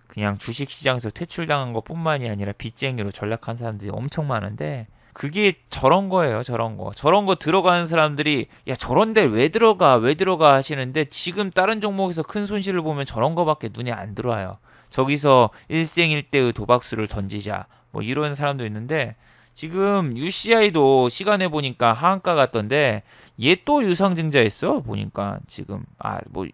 그냥 주식시장에서 퇴출당한 것뿐만이 아니라 빚쟁이로 전락한 사람들이 엄청 많은데, 그게 저런 거예요. 저런 거 들어가는 사람들이 야 저런데 왜 들어가 하시는데, 지금 다른 종목에서 큰 손실을 보면 저런 거밖에 눈에 안 들어와요. 저기서 일생일대의 도박수를 던지자 뭐 이런 사람도 있는데, 지금 UCI도 시간에 보니까 하한가 같던데 얘 또 유상증자했어 보니까. 지금 뭐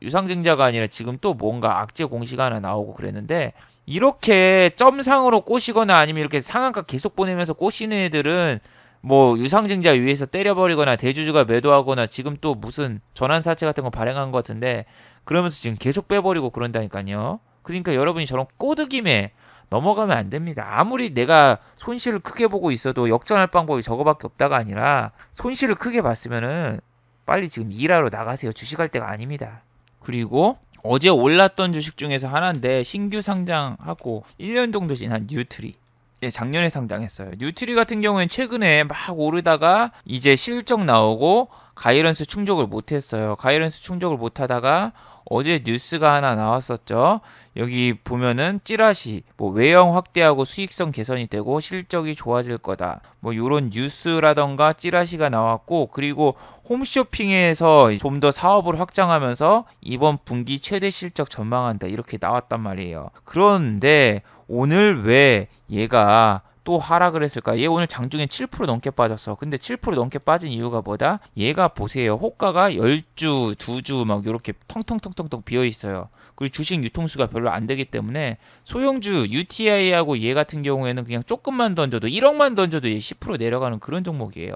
유상증자가 아니라 지금 또 뭔가 악재 공시가 하나 나오고 그랬는데, 이렇게 점상으로 꼬시거나 아니면 이렇게 상한가 계속 보내면서 꼬시는 애들은 뭐 유상증자 위에서 때려버리거나 대주주가 매도하거나 지금 또 무슨 전환사채 같은 거 발행한 것 같은데, 그러면서 지금 계속 빼버리고 그런다니까요. 그러니까 여러분이 저런 꼬드김에 넘어가면 안 됩니다. 아무리 내가 손실을 크게 보고 있어도 역전할 방법이 저거밖에 없다가 아니라, 손실을 크게 봤으면은 빨리 지금 일하러 나가세요. 주식할 때가 아닙니다. 그리고 어제 올랐던 주식 중에서 하나인데 신규 상장하고 1년 정도 지난 뉴트리. 예, 작년에 상장했어요. 뉴트리 같은 경우에는 최근에 막 오르다가 이제 실적 나오고 가이런스 충족을 못했어요. 가이런스 충족을 못하다가 어제 뉴스가 하나 나왔었죠. 여기 보면은 찌라시 뭐 외형 확대하고 수익성 개선이 되고 실적이 좋아질 거다. 뭐 요런 뉴스라던가 찌라시가 나왔고, 그리고 홈쇼핑에서 좀 더 사업을 확장하면서 이번 분기 최대 실적 전망한다 이렇게 나왔단 말이에요. 그런데 오늘 왜 얘가 또 하락을 했을까? 얘 오늘 장중에 7% 넘게 빠졌어. 근데 7% 넘게 빠진 이유가 뭐다? 얘가 보세요. 호가가 10주, 2주 막 이렇게 텅텅텅텅텅 비어 있어요. 그리고 주식 유통수가 별로 안 되기 때문에 소형주 UTI하고 얘 같은 경우에는 그냥 조금만 던져도 1억만 던져도 얘 10% 내려가는 그런 종목이에요.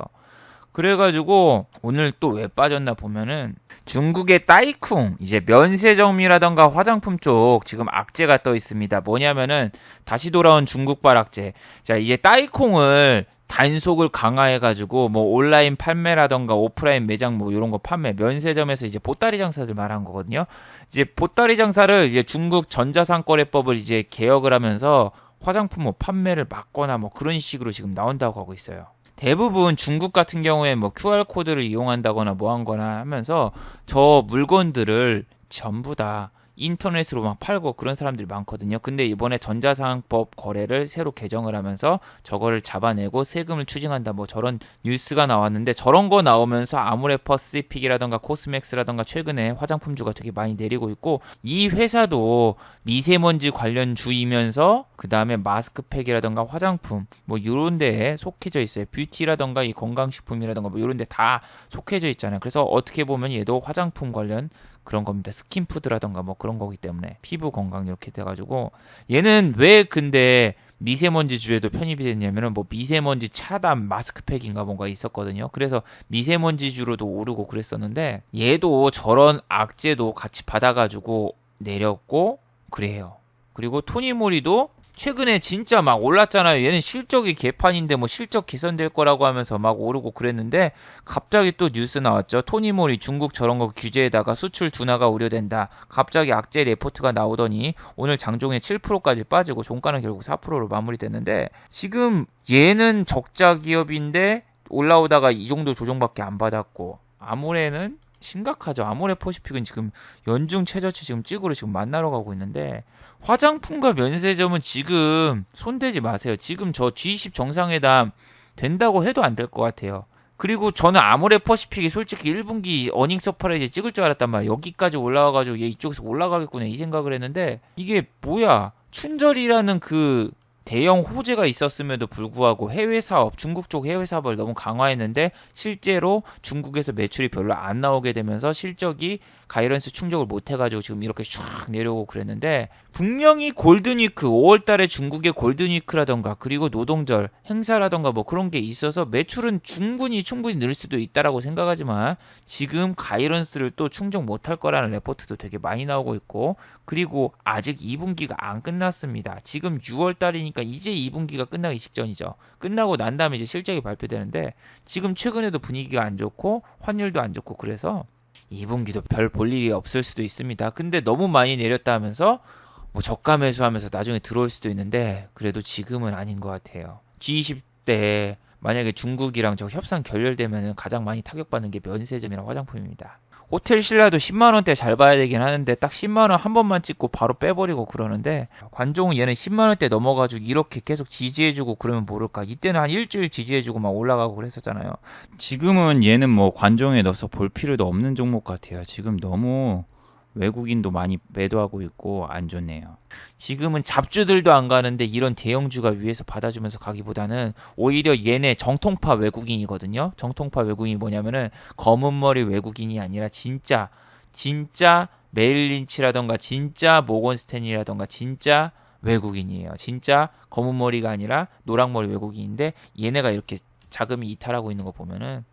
그래가지고 오늘 또 왜 빠졌나 보면은 중국의 따이쿵, 이제 면세점이라던가 화장품 쪽 지금 악재가 떠 있습니다. 뭐냐면은 다시 돌아온 중국발 악재. 자, 이제 따이콩을 단속을 강화해가지고 뭐 온라인 판매라던가 오프라인 매장 뭐 이런 거 판매, 면세점에서 이제 보따리 장사들 말한 거거든요. 이제 보따리 장사를 이제 중국 전자상거래법을 이제 개혁을 하면서 화장품 뭐 판매를 막거나 뭐 그런 식으로 지금 나온다고 하고 있어요. 대부분 중국 같은 경우에 뭐 QR코드를 이용한다거나 뭐 한거나 하면서 저 물건들을 전부 다 인터넷으로 막 팔고 그런 사람들이 많거든요. 근데 이번에 전자상법 거래를 새로 개정을 하면서 저거를 잡아내고 세금을 추징한다 뭐 저런 뉴스가 나왔는데, 저런 거 나오면서 아모레퍼시픽이라던가 코스맥스라던가 최근에 화장품주가 되게 많이 내리고 있고, 이 회사도 미세먼지 관련 주이면서 그 다음에 마스크팩이라던가 화장품 뭐 이런 데에 속해져 있어요. 뷰티라던가 이 건강식품이라던가 뭐 이런 데 다 속해져 있잖아요. 그래서 어떻게 보면 얘도 화장품 관련 그런 겁니다. 스킨푸드라던가 뭐 그런 거기 때문에 피부 건강 이렇게 돼가지고, 얘는 왜 근데 미세먼지 주에도 편입이 됐냐면은 뭐 미세먼지 차단 마스크팩인가 뭔가 있었거든요. 그래서 미세먼지 주로도 오르고 그랬었는데, 얘도 저런 악재도 같이 받아가지고 내렸고 그래요. 그리고 토니모리도 최근에 진짜 막 올랐잖아요. 얘는 실적이 개판인데 뭐 실적 개선될 거라고 하면서 막 오르고 그랬는데 갑자기 또 뉴스 나왔죠. 토니모리 중국 저런 거 규제에다가 수출 둔화가 우려된다. 갑자기 악재 레포트가 나오더니 오늘 장종에 7%까지 빠지고 종가는 결국 4%로 마무리됐는데 지금 얘는 적자 기업인데 올라오다가 이 정도 조정밖에 안 받았고 아모레는 심각하죠. 아모레 퍼시픽은 지금 연중 최저치 지금 찍으로 지금 만나러 가고 있는데 화장품과 면세점은 지금 손대지 마세요. 지금 저 G20 정상회담 된다고 해도 안 될 것 같아요. 그리고 저는 아모레 퍼시픽이 솔직히 1분기 어닝 서프라이즈 찍을 줄 알았단 말이에요. 여기까지 올라와가지고 얘 이쪽에서 올라가겠구나 이 생각을 했는데 이게 뭐야. 춘절이라는 그 대형 호재가 있었음에도 불구하고 해외 사업, 중국 쪽 해외 사업을 너무 강화했는데 실제로 중국에서 매출이 별로 안 나오게 되면서 실적이 가이런스 충족을 못 해가지고 지금 이렇게 쫙 내려오고 그랬는데 분명히 골든위크, 5월달에 중국의 골든위크라던가 그리고 노동절 행사라던가 뭐 그런 게 있어서 매출은 충분히 늘 수도 있다라고 생각하지만 지금 가이런스를 또 충족 못할 거라는 레포트도 되게 많이 나오고 있고 그리고 아직 2분기가 안 끝났습니다. 지금 6월달이니까 이제 2분기가 끝나기 직전이죠. 끝나고 난 다음에 이제 실적이 발표되는데 지금 최근에도 분위기가 안 좋고 환율도 안 좋고 그래서 2분기도 별 볼 일이 없을 수도 있습니다. 근데 너무 많이 내렸다 하면서 뭐 저가 매수하면서 나중에 들어올 수도 있는데 그래도 지금은 아닌 것 같아요. G20 때 만약에 중국이랑 저 협상 결렬되면 가장 많이 타격받는 게 면세점이랑 화장품입니다. 호텔 신라도 10만원대 잘 봐야 되긴 하는데 딱 10만원 한 번만 찍고 바로 빼버리고 그러는데 관종은 얘는 10만원대 넘어가지고 이렇게 계속 지지해주고 그러면 모를까. 이때는 한 일주일 지지해주고 막 올라가고 그랬었잖아요. 지금은 얘는 뭐 관종에 넣어서 볼 필요도 없는 종목 같아요. 지금 너무 외국인도 많이 매도하고 있고 안 좋네요. 지금은 잡주들도 안 가는데 이런 대형주가 위에서 받아주면서 가기보다는 오히려 얘네 정통파 외국인이거든요. 정통파 외국인이 뭐냐면은 검은 머리 외국인이 아니라 진짜 메릴 린치라던가 진짜 모건 스탠리라던가 진짜 외국인이에요. 진짜 검은 머리가 아니라 노랑 머리 외국인인데 얘네가 이렇게 자금이 이탈하고 있는 거 보면은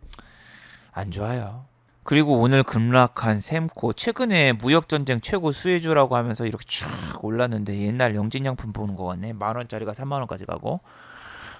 안 좋아요. 그리고 오늘 급락한 셈코 최근에 무역전쟁 최고 수혜주라고 하면서 이렇게 쭉 올랐는데 옛날 영진양품 보는 거 같네. 10,000원짜리가 30,000원까지 가고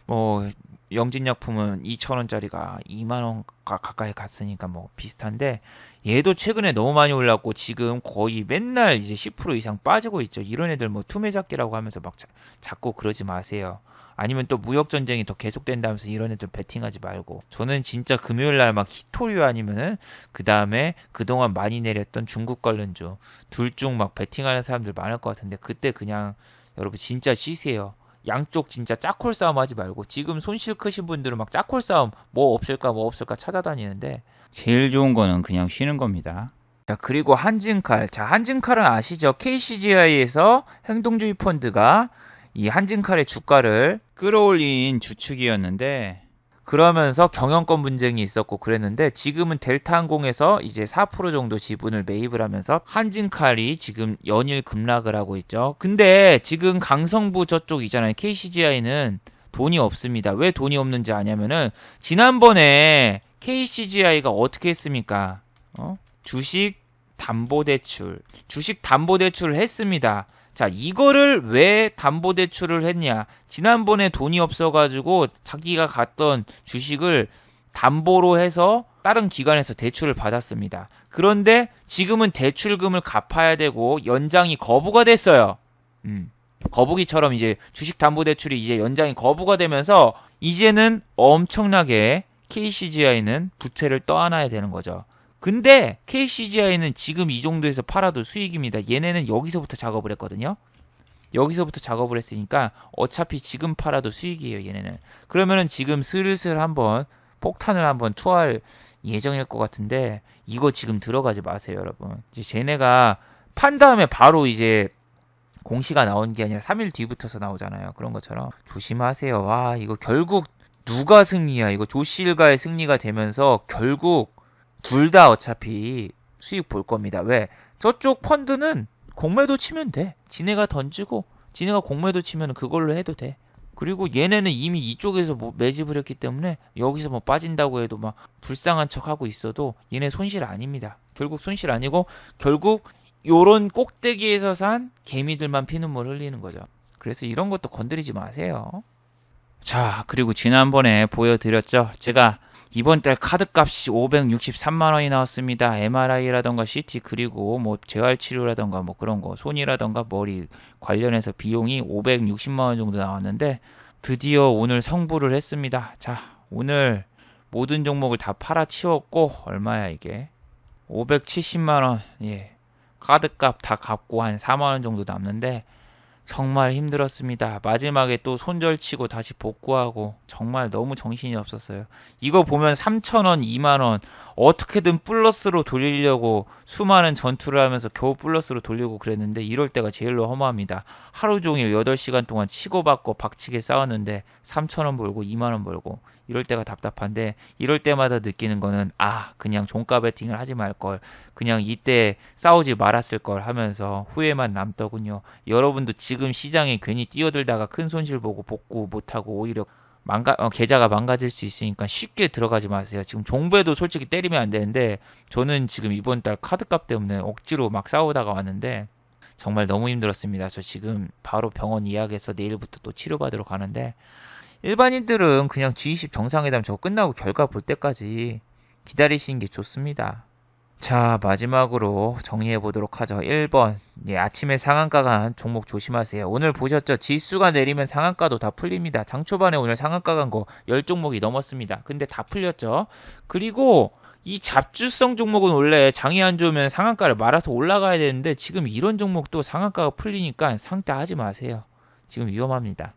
뭐 영진약품은 2,000원짜리가 20,000원 가까이 갔으니까 뭐 비슷한데 얘도 최근에 너무 많이 올랐고 지금 거의 맨날 이제 10% 이상 빠지고 있죠. 이런 애들 뭐 투매잡기라고 하면서 막 자꾸 그러지 마세요. 아니면 또 무역전쟁이 더 계속된다면서 이런 애들 베팅하지 말고 저는 진짜 금요일날 막 히토류 아니면은 그 다음에 그동안 많이 내렸던 중국 관련주 둘 중 막 베팅하는 사람들 많을 것 같은데 그때 그냥 여러분 진짜 쉬세요. 양쪽 진짜 짝콜 싸움 하지 말고 지금 손실 크신 분들은 막 짝콜 싸움 뭐 없을까 찾아다니는데 제일 좋은 거는 그냥 쉬는 겁니다. 자, 그리고 한진칼. 자, 한진칼은 아시죠? KCGI에서 행동주의 펀드가 이 한진칼의 주가를 끌어올린 주축이었는데 그러면서 경영권 분쟁이 있었고 그랬는데 지금은 델타항공에서 이제 4% 정도 지분을 매입을 하면서 한진칼이 지금 연일 급락을 하고 있죠. 근데 지금 강성부 저쪽 있잖아요. KCGI는 돈이 없습니다. 왜 돈이 없는지 아냐면은 지난번에 KCGI가 어떻게 했습니까? 주식 담보대출을 했습니다. 자, 이거를 왜 담보대출을 했냐? 지난번에 돈이 없어가지고 자기가 갔던 주식을 담보로 해서 다른 기관에서 대출을 받았습니다. 그런데 지금은 대출금을 갚아야 되고 연장이 거부가 됐어요. 거북이처럼 이제 주식담보대출이 이제 연장이 거부가 되면서 이제는 엄청나게 KCGI는 부채를 떠안아야 되는 거죠. 근데 KCGI는 지금 이 정도에서 팔아도 수익입니다. 얘네는 여기서부터 작업을 했거든요. 여기서부터 작업을 했으니까 어차피 지금 팔아도 수익이에요. 얘네는. 그러면은 지금 슬슬 한번 폭탄을 한번 투하할 예정일 것 같은데 이거 지금 들어가지 마세요, 여러분. 이제 쟤네가 판 다음에 바로 이제 공시가 나온 게 아니라 3일 뒤부터서 나오잖아요. 그런 것처럼 조심하세요. 와, 이거 결국 누가 승리야? 이거 조씨일가의 승리가 되면서 결국 둘 다 어차피 수익 볼 겁니다. 왜? 저쪽 펀드는 공매도 치면 돼. 지네가 던지고 지네가 공매도 치면 그걸로 해도 돼. 그리고 얘네는 이미 이쪽에서 뭐 매집을 했기 때문에 여기서 뭐 빠진다고 해도 막 불쌍한 척 하고 있어도 얘네 손실 아닙니다. 결국 손실 아니고 결국 요런 꼭대기에서 산 개미들만 피눈물 흘리는 거죠. 그래서 이런 것도 건드리지 마세요. 자, 그리고 지난번에 보여드렸죠. 제가 이번 달 카드값이 563만 원이 나왔습니다. MRI라던가 CT 그리고 뭐 재활치료라던가 뭐 그런 거 손이라던가 머리 관련해서 비용이 560만 원 정도 나왔는데 드디어 오늘 성부를 했습니다. 자, 오늘 모든 종목을 다 팔아치웠고 얼마야 이게? 570만 원. 예. 카드값 다 갚고 한 4만 원 정도 남는데 정말 힘들었습니다. 마지막에 또 손절치고 다시 복구하고 정말 너무 정신이 없었어요. 이거 보면 3,000원, 2만원 어떻게든 플러스로 돌리려고 수많은 전투를 하면서 겨우 플러스로 돌리고 그랬는데 이럴 때가 제일로 허무합니다. 하루 종일 8시간 동안 치고받고 박치게 싸웠는데 3,000원 벌고 2만원 벌고 이럴 때가 답답한데 이럴 때마다 느끼는 거는 그냥 종가 베팅을 하지 말걸, 그냥 이때 싸우지 말았을걸 하면서 후회만 남더군요. 여러분도 지금 시장에 괜히 뛰어들다가 큰 손실 보고 복구 못하고 오히려 계좌가 망가질 수 있으니까 쉽게 들어가지 마세요. 지금 종배도 솔직히 때리면 안 되는데 저는 지금 이번 달 카드값 때문에 억지로 막 싸우다가 왔는데 정말 너무 힘들었습니다. 저 지금 바로 병원 예약해서 내일부터 또 치료받으러 가는데 일반인들은 그냥 G20 정상회담 저거 끝나고 결과 볼 때까지 기다리시는 게 좋습니다. 자, 마지막으로 정리해 보도록 하죠. 1번. 아침에 상한가 간 종목 조심하세요. 오늘 보셨죠? 지수가 내리면 상한가도 다 풀립니다. 장 초반에 오늘 상한가 간 거 10종목이 넘었습니다. 근데 다 풀렸죠? 그리고 이 잡주성 종목은 원래 장이 안 좋으면 상한가를 말아서 올라가야 되는데 지금 이런 종목도 상한가가 풀리니까 상따하지 마세요. 지금 위험합니다.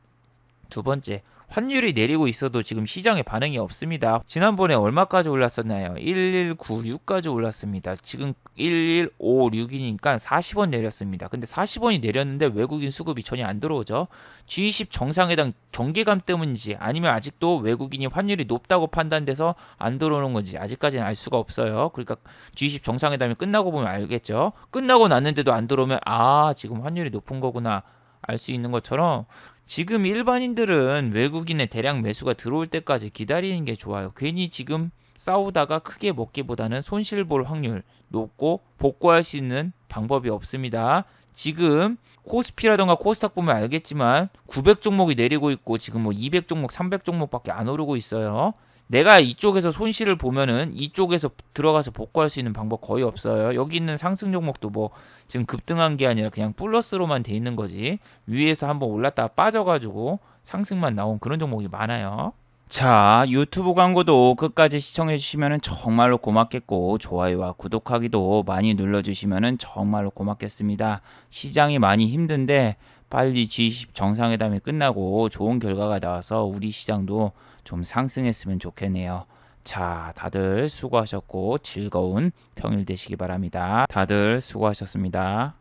두 번째. 환율이 내리고 있어도 지금 시장에 반응이 없습니다. 지난번에 얼마까지 올랐었나요? 1196까지 올랐습니다. 지금 1156이니까 40원 내렸습니다. 근데 40원이 내렸는데 외국인 수급이 전혀 안 들어오죠. G20 정상회담 경계감 때문인지 아니면 아직도 외국인이 환율이 높다고 판단돼서 안 들어오는 건지 아직까지는 알 수가 없어요. 그러니까 G20 정상회담이 끝나고 보면 알겠죠. 끝나고 났는데도 안 들어오면 지금 환율이 높은 거구나 알 수 있는 것처럼 지금 일반인들은 외국인의 대량 매수가 들어올 때까지 기다리는 게 좋아요. 괜히 지금 싸우다가 크게 먹기보다는 손실 볼 확률 높고 복구할 수 있는 방법이 없습니다. 지금 코스피라던가 코스닥 보면 알겠지만 900종목이 내리고 있고 지금 뭐 200종목, 300종목밖에 안 오르고 있어요. 내가 이쪽에서 손실을 보면은 이쪽에서 들어가서 복구할 수 있는 방법 거의 없어요. 여기 있는 상승 종목도 뭐 지금 급등한 게 아니라 그냥 플러스로만 돼 있는 거지. 위에서 한번 올랐다가 빠져가지고 상승만 나온 그런 종목이 많아요. 자, 유튜브 광고도 끝까지 시청해 주시면 정말로 고맙겠고 좋아요와 구독하기도 많이 눌러주시면 정말로 고맙겠습니다. 시장이 많이 힘든데 빨리 G20 정상회담이 끝나고 좋은 결과가 나와서 우리 시장도 좀 상승했으면 좋겠네요. 자, 다들 수고하셨고 즐거운 평일 되시기 바랍니다. 다들 수고하셨습니다.